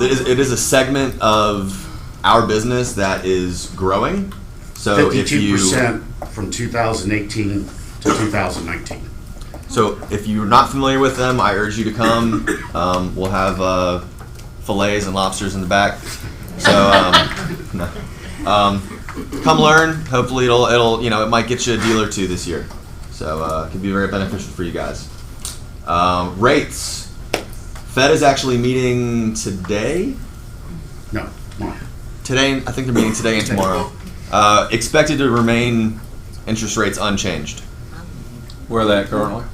it is a segment of our business that is growing. So 52% from 2018 to 2019. So if you're not familiar with them, I urge you to come. We'll have fillets and lobsters in the back. So come learn. Hopefully it'll it might get you a deal or two this year. So it could be very beneficial for you guys. Rates. Fed is actually meeting today. No, tomorrow. Today, I think they're meeting today and tomorrow. Expected to remain interest rates unchanged. Where are they at currently?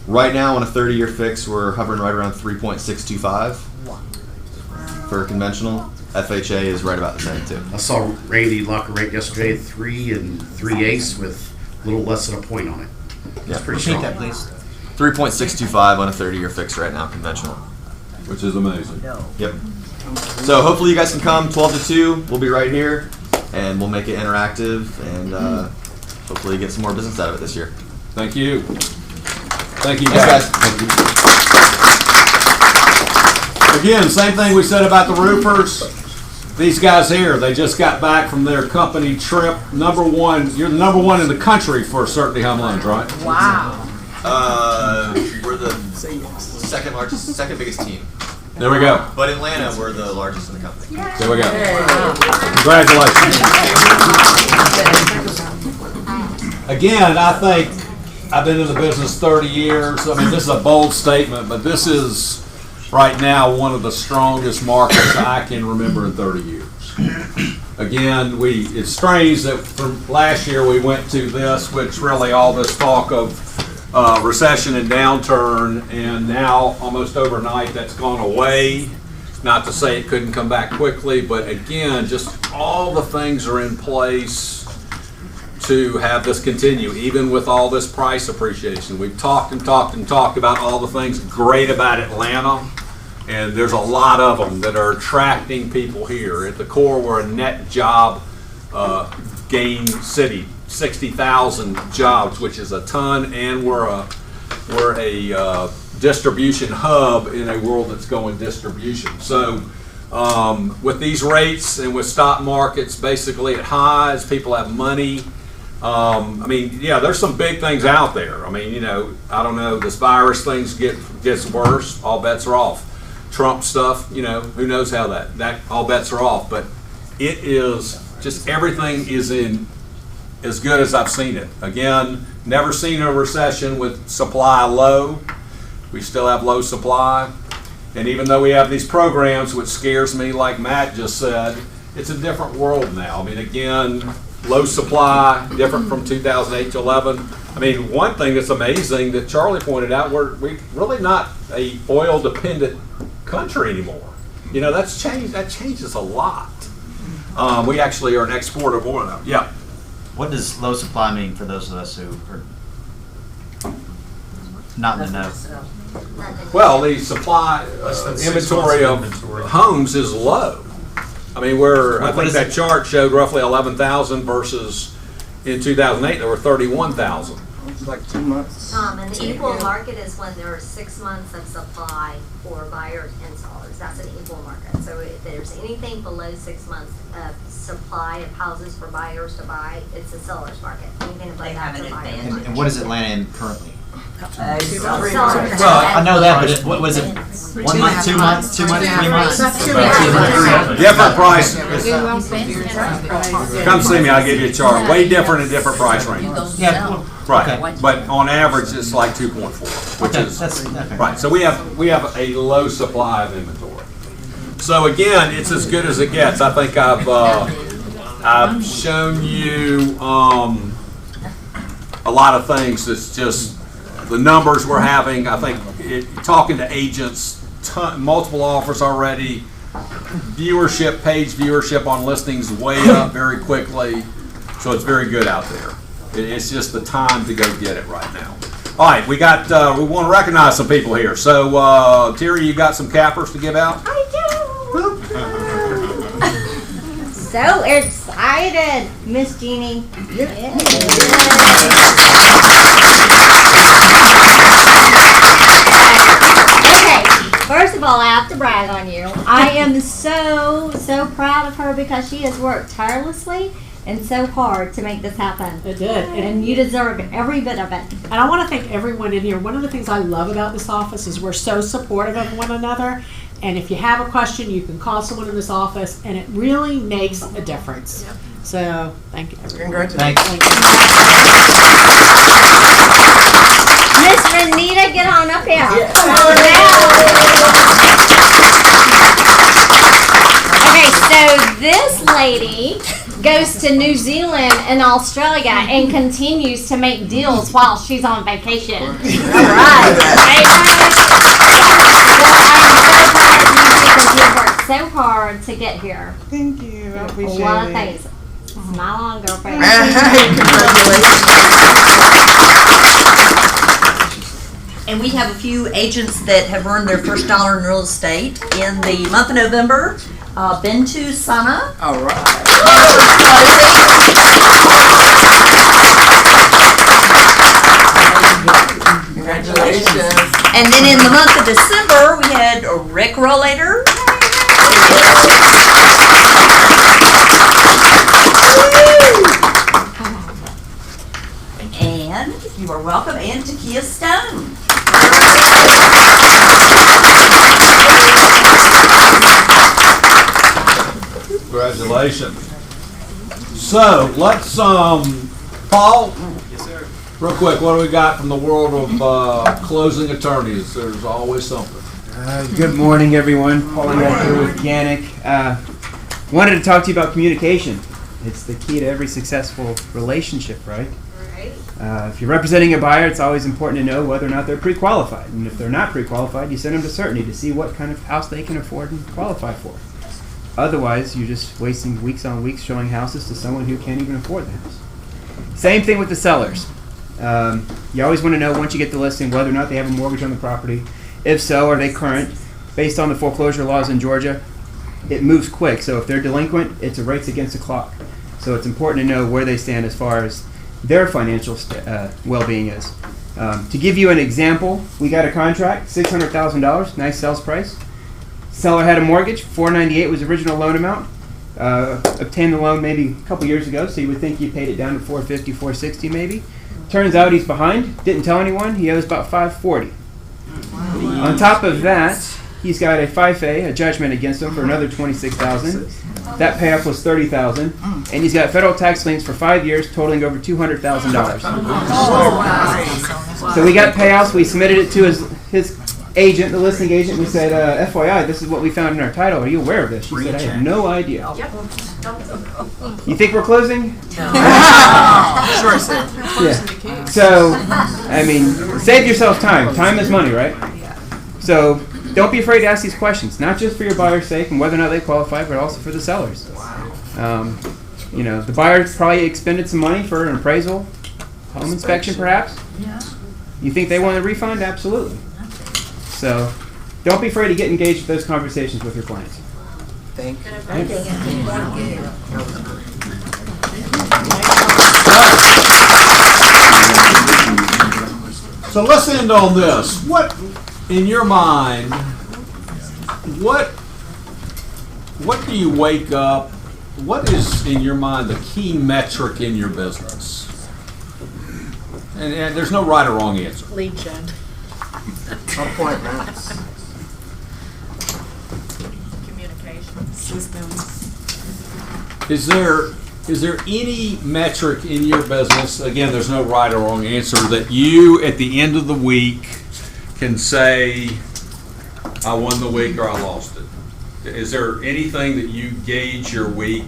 Right now, on a 30-year fix, we're hovering right around 3.625 for conventional. FHA is right about the same too. I saw Randy lock a rate yesterday at 3 3/8 with a little less than a point on it. That's pretty strong. Repeat that, please. 3.625 on a 30-year fix right now, conventional. Which is amazing. Yep. So hopefully you guys can come 12 to 2. We'll be right here, and we'll make it interactive, and hopefully get some more business out of it this year. Thank you. Thank you, Thanks, guys. Again, same thing we said about the roofers. These guys here, they just got back from their company trip. Number one, you're the number one in the country for Certainty Home Loans, right? Wow. We're the second biggest team. There we go. But Atlanta, we're the largest in the company. There we go. Congratulations. Again, I think I've been in the business 30 years. I mean, this is a bold statement, but this is right now one of the strongest markets I can remember in 30 years. Again, it's strange that from last year we went to this, which really all this talk of recession and downturn, and now almost overnight that's gone away. Not to say it couldn't come back quickly, but again, just all the things are in place to have this continue, even with all this price appreciation. We've talked and talked and talked about all the things great about Atlanta, and there's a lot of them that are attracting people here. At the core, we're a net job gain city, 60,000 jobs, which is a ton, and we're a distribution hub in a world that's going distribution. So with these rates and with stock markets basically at highs, people have money. I mean, yeah, there's some big things out there. I mean, I don't know, this virus things gets worse, all bets are off. Trump stuff, who knows how that all bets are off. But it is just, everything is in as good as I've seen it. Again, never seen a recession with supply low. We still have low supply. And even though we have these programs, which scares me, like Matt just said, it's a different world now. I mean, again, low supply, different from 2008 to 11. I mean, one thing that's amazing that Charlie pointed out, we're really not a oil-dependent country anymore. That's changed. That changes a lot. We actually are an exporter of oil. Yeah. What does low supply mean for those of us who are not in the know? Well, the supply Less than 6 inventory of months inventory. homes is low. I mean, I think that chart showed roughly 11,000 versus in 2008 there were 31,000. It's like 2 months. And the equal market is when there are 6 months of supply for buyers and sellers. That's an equal market. So if there's anything below 6 months of supply of houses for buyers to buy, it's a seller's market. Anything above that's a buyer's market. And what is Atlanta in currently? Sellers. Well, I know that, but what was it? 1 month, 2 months, 2 months, 3 months? Different price. Come see me, I'll give you a chart. Way different in different price ranges. Yeah. Right, but on average, it's like 2.4, which is, okay. right, so we have a low supply of inventory. So again, it's as good as it gets. I think I've shown you, a lot of things that's just, the numbers we're having, I think, talking to agents, multiple offers already, page viewership on listings way up very quickly, so it's very good out there. It's just the time to go get it right now. All right, we want to recognize some people here. So, Terry, you got some cappers to give out? So excited, Miss Jeannie. Okay, first of all, I have to brag on you. I am so proud of her because she has worked tirelessly and so hard to make this happen. It did. And you deserve every bit of it. And I want to thank everyone in here. One of the things I love about this office is we're so supportive of one another. And if you have a question, you can call someone in this office, and it really makes a difference. So, thank you, everyone. Thanks. Miss Renita, get on up here. Come on down. Okay, so this lady goes to New Zealand and Australia and continues to make deals while she's on vacation. All right. Because you worked so hard to get here. Thank you. I appreciate A lot of it. things. Smile on, girlfriend. And we have a few agents that have earned their first dollar in real estate in the month of November. Bintu Sana. All right. Congratulations. And then in the month of December, we had Rick Rollator. And you are welcome, and Takia Stone. Congratulations. So, let's, Paul? Yes, sir. Real quick, what do we got from the world of closing attorneys? There's always something. Good morning, everyone. Paul here with Yannick. Wanted to talk to you about communication. It's the key to every successful relationship, right? If you're representing a buyer, it's always important to know whether or not they're pre-qualified. And if they're not pre-qualified, you send them to Certainty to see what kind of house they can afford and qualify for. Otherwise, you're just wasting weeks on weeks showing houses to someone who can't even afford the house. Same thing with the sellers. You always want to know once you get the listing whether or not they have a mortgage on the property. If so, are they current? Based on the foreclosure laws in Georgia, it moves quick. So if they're delinquent, it's a race against the clock. So it's important to know where they stand as far as their financial well-being is. To give you an example, we got a contract, $600,000, nice sales price. Seller had a mortgage, $498 was the original loan amount. Obtained the loan maybe a couple years ago, so you would think you paid it down to $450, $460 maybe. Turns out he's behind, didn't tell anyone, he owes about $540. On top of that, he's got a FIFA, a judgment against him for another $26,000. That payoff was $30,000, and he's got federal tax liens for 5 years, totaling over $200,000. So we got payouts. We submitted it to his agent, the listing agent. We said, "FYI, this is what we found in our title. Are you aware of this?" She said, "I had no idea." You think we're closing? Sure, sir. Yeah. So, I mean, save yourself time. Time is money, right? So, don't be afraid to ask these questions, not just for your buyer's sake and whether or not they qualify, but also for the sellers. You know, the buyer probably expended some money for an appraisal, home inspection perhaps. Yeah. You think they want a refund? Absolutely. So don't be afraid to get engaged with those conversations with your clients. Thank you. Thank you. So let's end on this. What, in your mind, what do you wake up, what is, in your mind, the key metric in your business? And there's no right or wrong answer. Lead gen. Appointments. Communication. Systems. Is there any metric in your business, again, there's no right or wrong answer, that you, at the end of the week, can say, I won the week or I lost it? Is there anything that you gauge your week?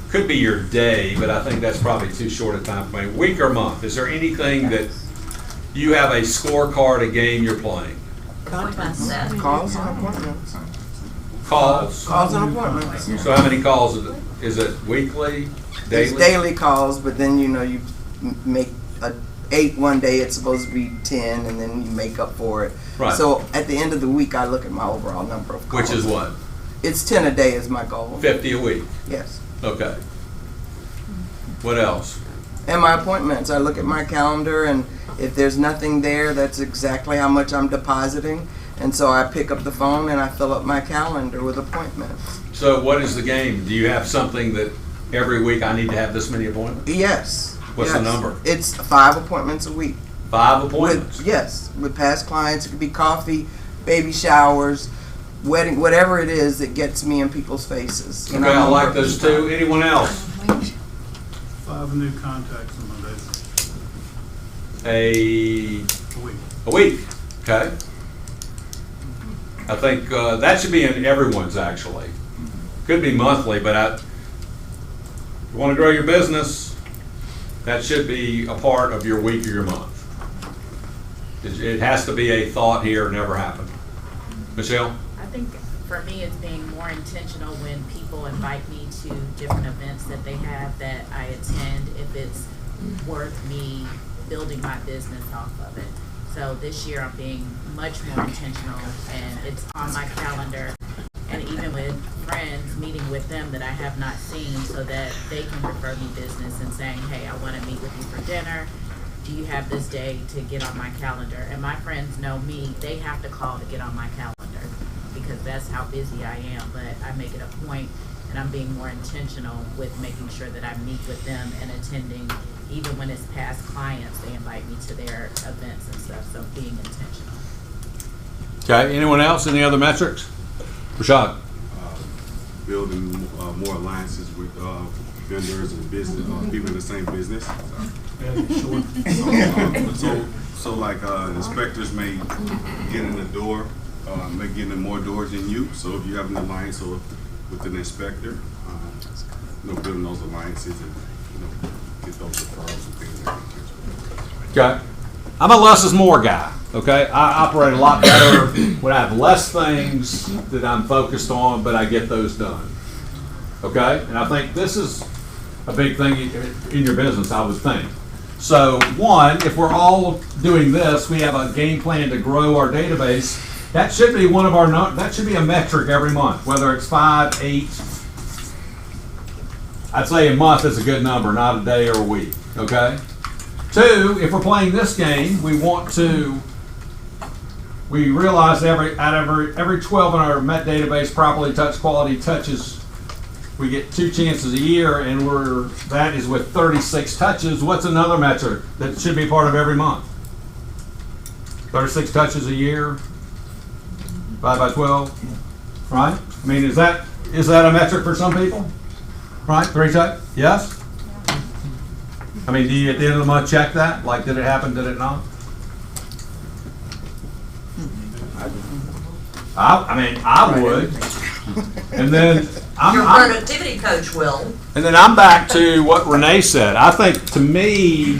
Could be your day, but I think that's probably too short a time for me. Week or month? Is there anything that you have a scorecard, a game you're playing? Calls and appointments. Calls? Calls and appointments. So how many calls is it? Is it weekly, daily? It's daily calls, but then you make 8 one day, it's supposed to be 10, and then you make up for it. Right. So at the end of the week, I look at my overall number of calls. Which is what? It's 10 a day is my goal. 50 a week? Yes. Okay. What else? And my appointments. I look at my calendar, and if there's nothing there, that's exactly how much I'm depositing. And so I pick up the phone and I fill up my calendar with appointments. So what is the game? Do you have something that every week I need to have this many appointments? Yes. What's the number? It's 5 appointments a week. 5 appointments? Yes. With past clients, it could be coffee, baby showers, wedding, whatever it is that gets me in people's faces. Okay, I like those two. Anyone else? 5 new contacts in my A day. a week. Okay. I think that should be in everyone's, actually. Could be monthly, but if you want to grow your business, that should be a part of your week or your month. It has to be a thought here, never happen. Michelle? I think for me, it's being more intentional when people invite me to different events that they have that I attend, if it's worth me building my business off of it. So this year I'm being much more intentional, and it's on my calendar, and even with friends, meeting with them that I have not seen so that they can refer me business and saying, hey, I want to meet with you for dinner. Do you have this day to get on my calendar? And my friends know me, they have to call to get on my calendar because that's how busy I am. But I make it a point, and I'm being more intentional with making sure that I meet with them and attending. Even when it's past clients, they invite me to their events and stuff, so being intentional. Okay, anyone else? Any other metrics? Rashad? Building more alliances with vendors and business people in the same business. So like inspectors may get in the door, may get in more doors than you. So if you have an alliance with an inspector, building those alliances and get those referrals and things like that. Okay. I'm a less is more guy. Okay. I operate a lot better when I have less things that I'm focused on, but I get those done. Okay. And I think this is a big thing in your business, I would think. So one, if we're all doing this, we have a game plan to grow our database. That should be one of our, that should be a metric every month, whether it's 5, 8. I'd say a month is a good number, not a day or a week, okay? 2, if we're playing this game, we realize every 12 in our Met database properly touch quality touches, we get 2 chances a year, and that is with 36 touches. What's another metric that should be part of every month? 36 touches a year, 5 by 12, right? I mean, is that a metric for some people? Right, 3 touch, yes? I mean, do you at the end of the month check that? Like, did it happen, did it not? I would. And then Your productivity coach will. And then I'm back to what Renee said. I think, to me,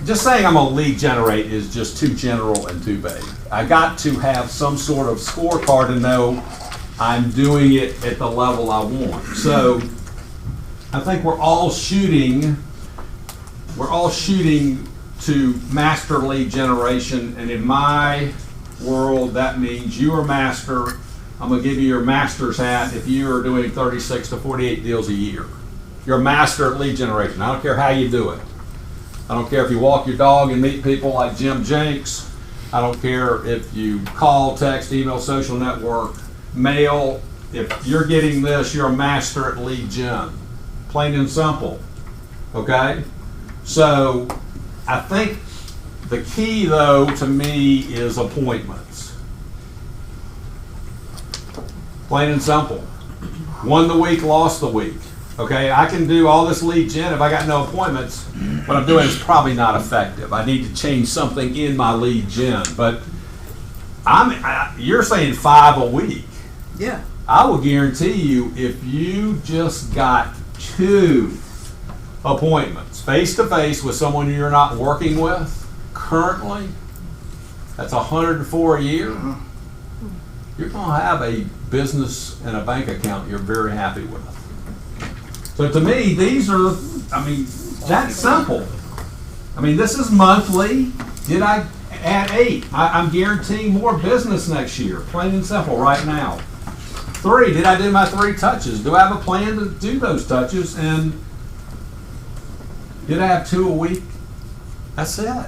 just saying I'm gonna lead generate is just too general and too vague. I got to have some sort of scorecard to know I'm doing it at the level I want. So I think we're all shooting to master lead generation, and in my world, that means you are master. I'm gonna give you your master's hat if you are doing 36 to 48 deals a year. You're a master at lead generation. I don't care how you do it. I don't care if you walk your dog and meet people like Jim Jenks. I don't care if you call, text, email, social network, mail. If you're getting this, you're a master at lead gen. Plain and simple. Okay? So I think the key, though, to me is appointments. Plain and simple. Won the week, lost the week. Okay, I can do all this lead gen if I got no appointments. What I'm doing is probably not effective. I need to change something in my lead gen. But you're saying 5 a week. Yeah. I will guarantee you, if you just got 2 appointments face to face with someone you're not working with currently, that's 104 a year. You're going to have a business and a bank account you're very happy with. So to me, these are, that's simple. This is monthly. Did I add 8? I'm guaranteeing more business next year. Plain and simple right now. 3, did I do my 3 touches? Do I have a plan to do those touches? And did I have 2 a week? That's it.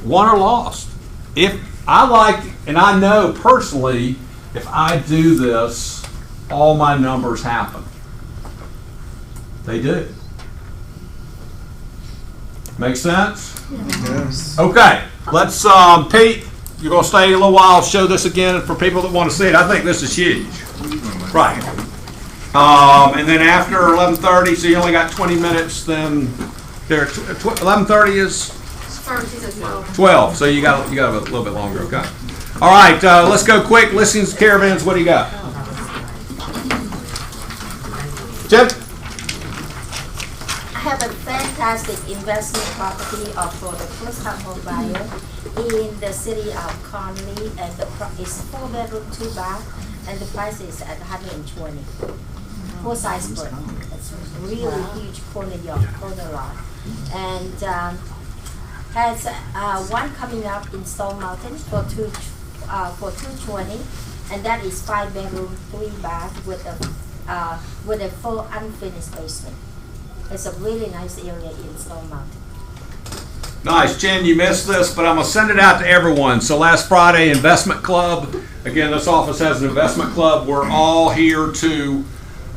Won or lost. If I like, and I know personally, if I do this, all my numbers happen. They do. Make sense? Yes. Okay, let's, Pete, you're going to stay a little while, show this again for people that want to see it. I think this is huge. Right. And then after 11:30, so you only got 20 minutes, then there, 11:30 is 12, so you got a little bit longer, okay? All right, let's go quick. Listings, caravans, what do you got? Jim? I have a fantastic investment property for the first-time home buyer in the city of Conley, and it's 4-bedroom, 2-bath, and the price is at 120. 4-size split. It's really huge corner lot, and has one coming up in Stone Mountain for 220, and that is 5-bedroom, 3-bath with a full unfinished basement. It's a really nice area in Stone Mountain. Nice. Jen, you missed this, but I'm going to send it out to everyone. So last Friday, Investment Club. Again, this office has an investment club. We're all here to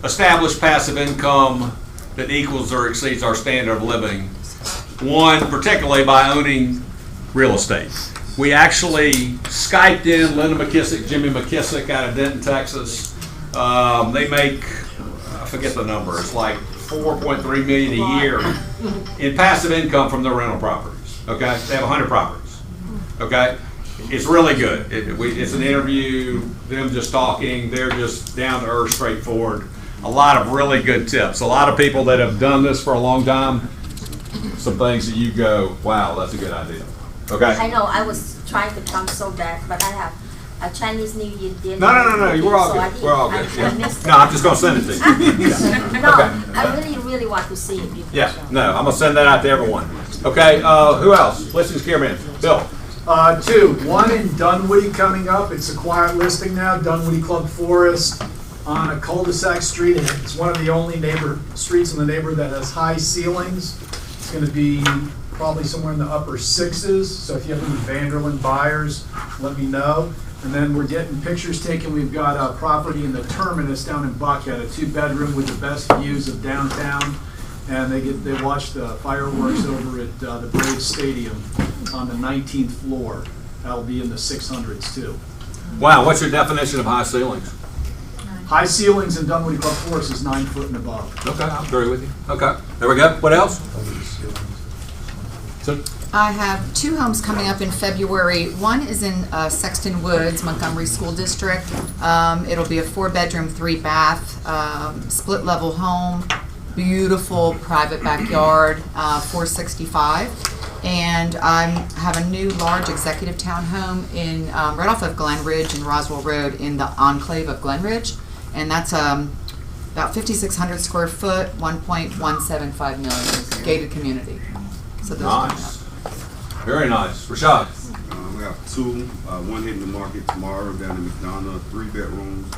establish passive income that equals or exceeds our standard of living. One, particularly by owning real estate. We actually Skyped in Linda McKissick, Jimmy McKissick out of Denton, Texas. They make, I forget the number, it's like $4.3 million a year in passive income from their rental properties. Okay, they have 100 properties. Okay, it's really good. It's an interview, them just talking. They're just down to earth, straightforward. A lot of really good tips. A lot of people that have done this for a long time. Some things that you go, wow, that's a good idea. Okay. I know. I was trying to come so bad, but I have a Chinese New Year dinner. No. We're all good. We're all good. I missed it. No, I'm just going to send it to you. Yeah. No, Okay. I really want to see it. Yeah. No, I'm going to send that out to everyone. Okay. Who else? Listings, Caravan. Bill. 2, one in Dunwoody coming up. It's a quiet listing now, Dunwoody Club Forest on a cul-de-sac street. And it's one of the only streets in the neighborhood that has high ceilings. It's going to be probably somewhere in the upper 6s. So if you have any Vanderland buyers, let me know. And then we're getting pictures taken. We've got a property in the Terminus down in Buckhead, a 2-bedroom with the best views of downtown. And they watch the fireworks over at the Braves Stadium on the 19th floor. That'll be in the 600s too. Wow, what's your definition of high ceilings? High ceilings in Dunwoody Club Forest is 9 foot and above. Okay, I agree with you. Okay, there we go. What else? I have 2 homes coming up in February. One is in Sexton Woods, Montgomery School District. It'll be a 4-bedroom, 3-bath, split-level home. Beautiful private backyard, $465. And I have a new large executive townhome in, right off of Glen Ridge and Roswell Road in the enclave of Glen Ridge. And that's about 5,600 square foot, 1.175 million, gated community. So those are Nice. Very nice. Rashad? We have two, one hitting the market tomorrow down in McDonough, 3 bedrooms,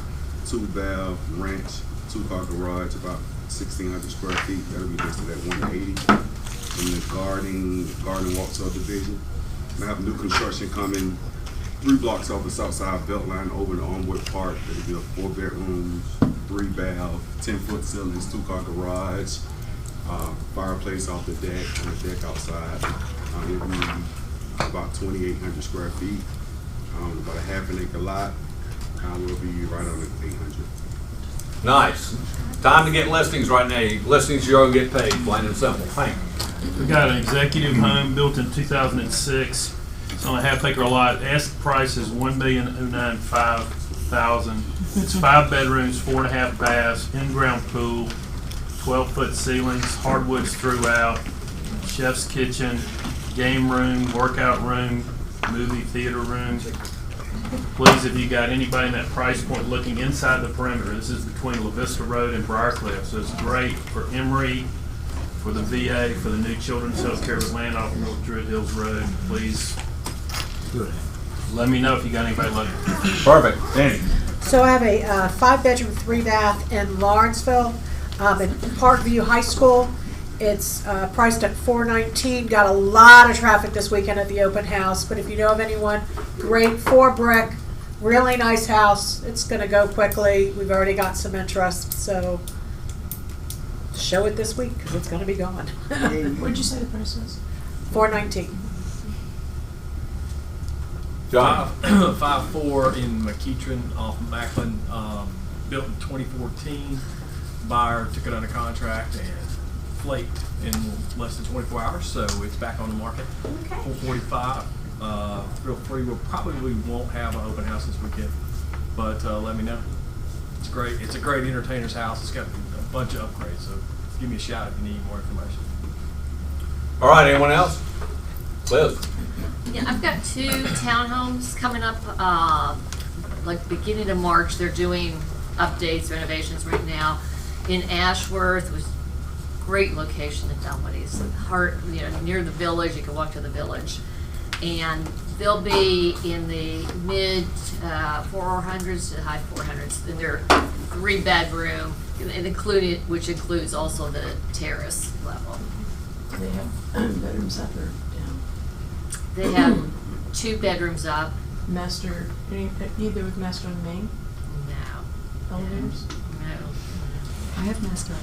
2 bath, ranch, 2-car garage, about 1,600 square feet. That'll be listed at 180. In the garden walk subdivision. We have new construction coming 3 blocks off the south side Beltline over to Elmwood Park. It'll be 4 bedrooms, 3 bath, 10-foot ceilings, 2-car garage, fireplace off the deck and a deck outside. It'll be about 2,800 square feet, about a half an acre lot. We'll be right on 800. Nice. Time to get listings right now. Listings, you're going to get paid, plain and simple. Hank. We got an executive home built in 2006. It's on a half-acre lot. Ask price is $1,095,000. It's 5 bedrooms, 4.5 baths, in-ground pool, 12-foot ceilings, hardwoods throughout, chef's kitchen, game room, workout room, movie theater room. Please, if you got anybody in that price point looking inside the perimeter, this is between La Vista Road and Briarcliff, so it's great for Emory, for the VA, for the new Children's Healthcare with land off North Druid Hills Road. Please let me know if you got anybody looking. Perfect. Danny. So I have a 5-bedroom, 3-bath in Lawrenceville, in Parkview High School. It's priced at $419. Got a lot of traffic this weekend at the open house, but if you know of anyone, great 4-brick, really nice house. It's going to go quickly. We've already got some interest, so show it this week because it's going to be gone. What'd you say the price was? $419. John. 5'4" in McEachern off Macklin, built in 2014. Buyer took it under contract and flaked in less than 24 hours, so it's back on the market. Okay. 445. Feel free. We probably won't have an open house this weekend, but let me know. It's great. It's a great entertainer's house. It's got a bunch of upgrades, so give me a shout if you need more information. All right, anyone else? Liz? Yeah, I've got 2 townhomes coming up, like beginning of March. They're doing updates, renovations right now. In Ashworth, was great location in Dunwoody's, heart, near the village. You can walk to the village, and they'll be in the mid 400s to high 400s. And they're 3-bedroom, which includes also the terrace level. Do they have bedrooms up or down? They have 2 bedrooms up. Master, either with master and main? No. Elevators? No. I have master.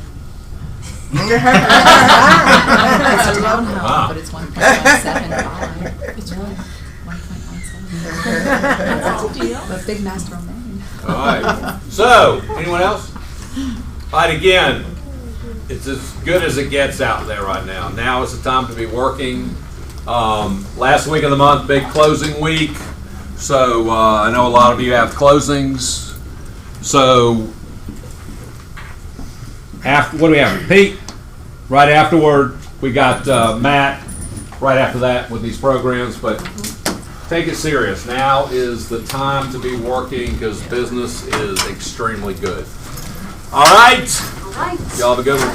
It's It's a townhome, Wow. but it's 1.175. It's 1.17. That's a deal. But big master on main. All right. So, anyone else? All right, again, it's as good as it gets out there right now. Now is the time to be working. Last week of the month, big closing week. So, I know a lot of you have closings. So, what do we have? Pete, right afterward, we got Matt right after that with these programs, but take it serious. Now is the time to be working because business is extremely good. All right. Y'all have a good one.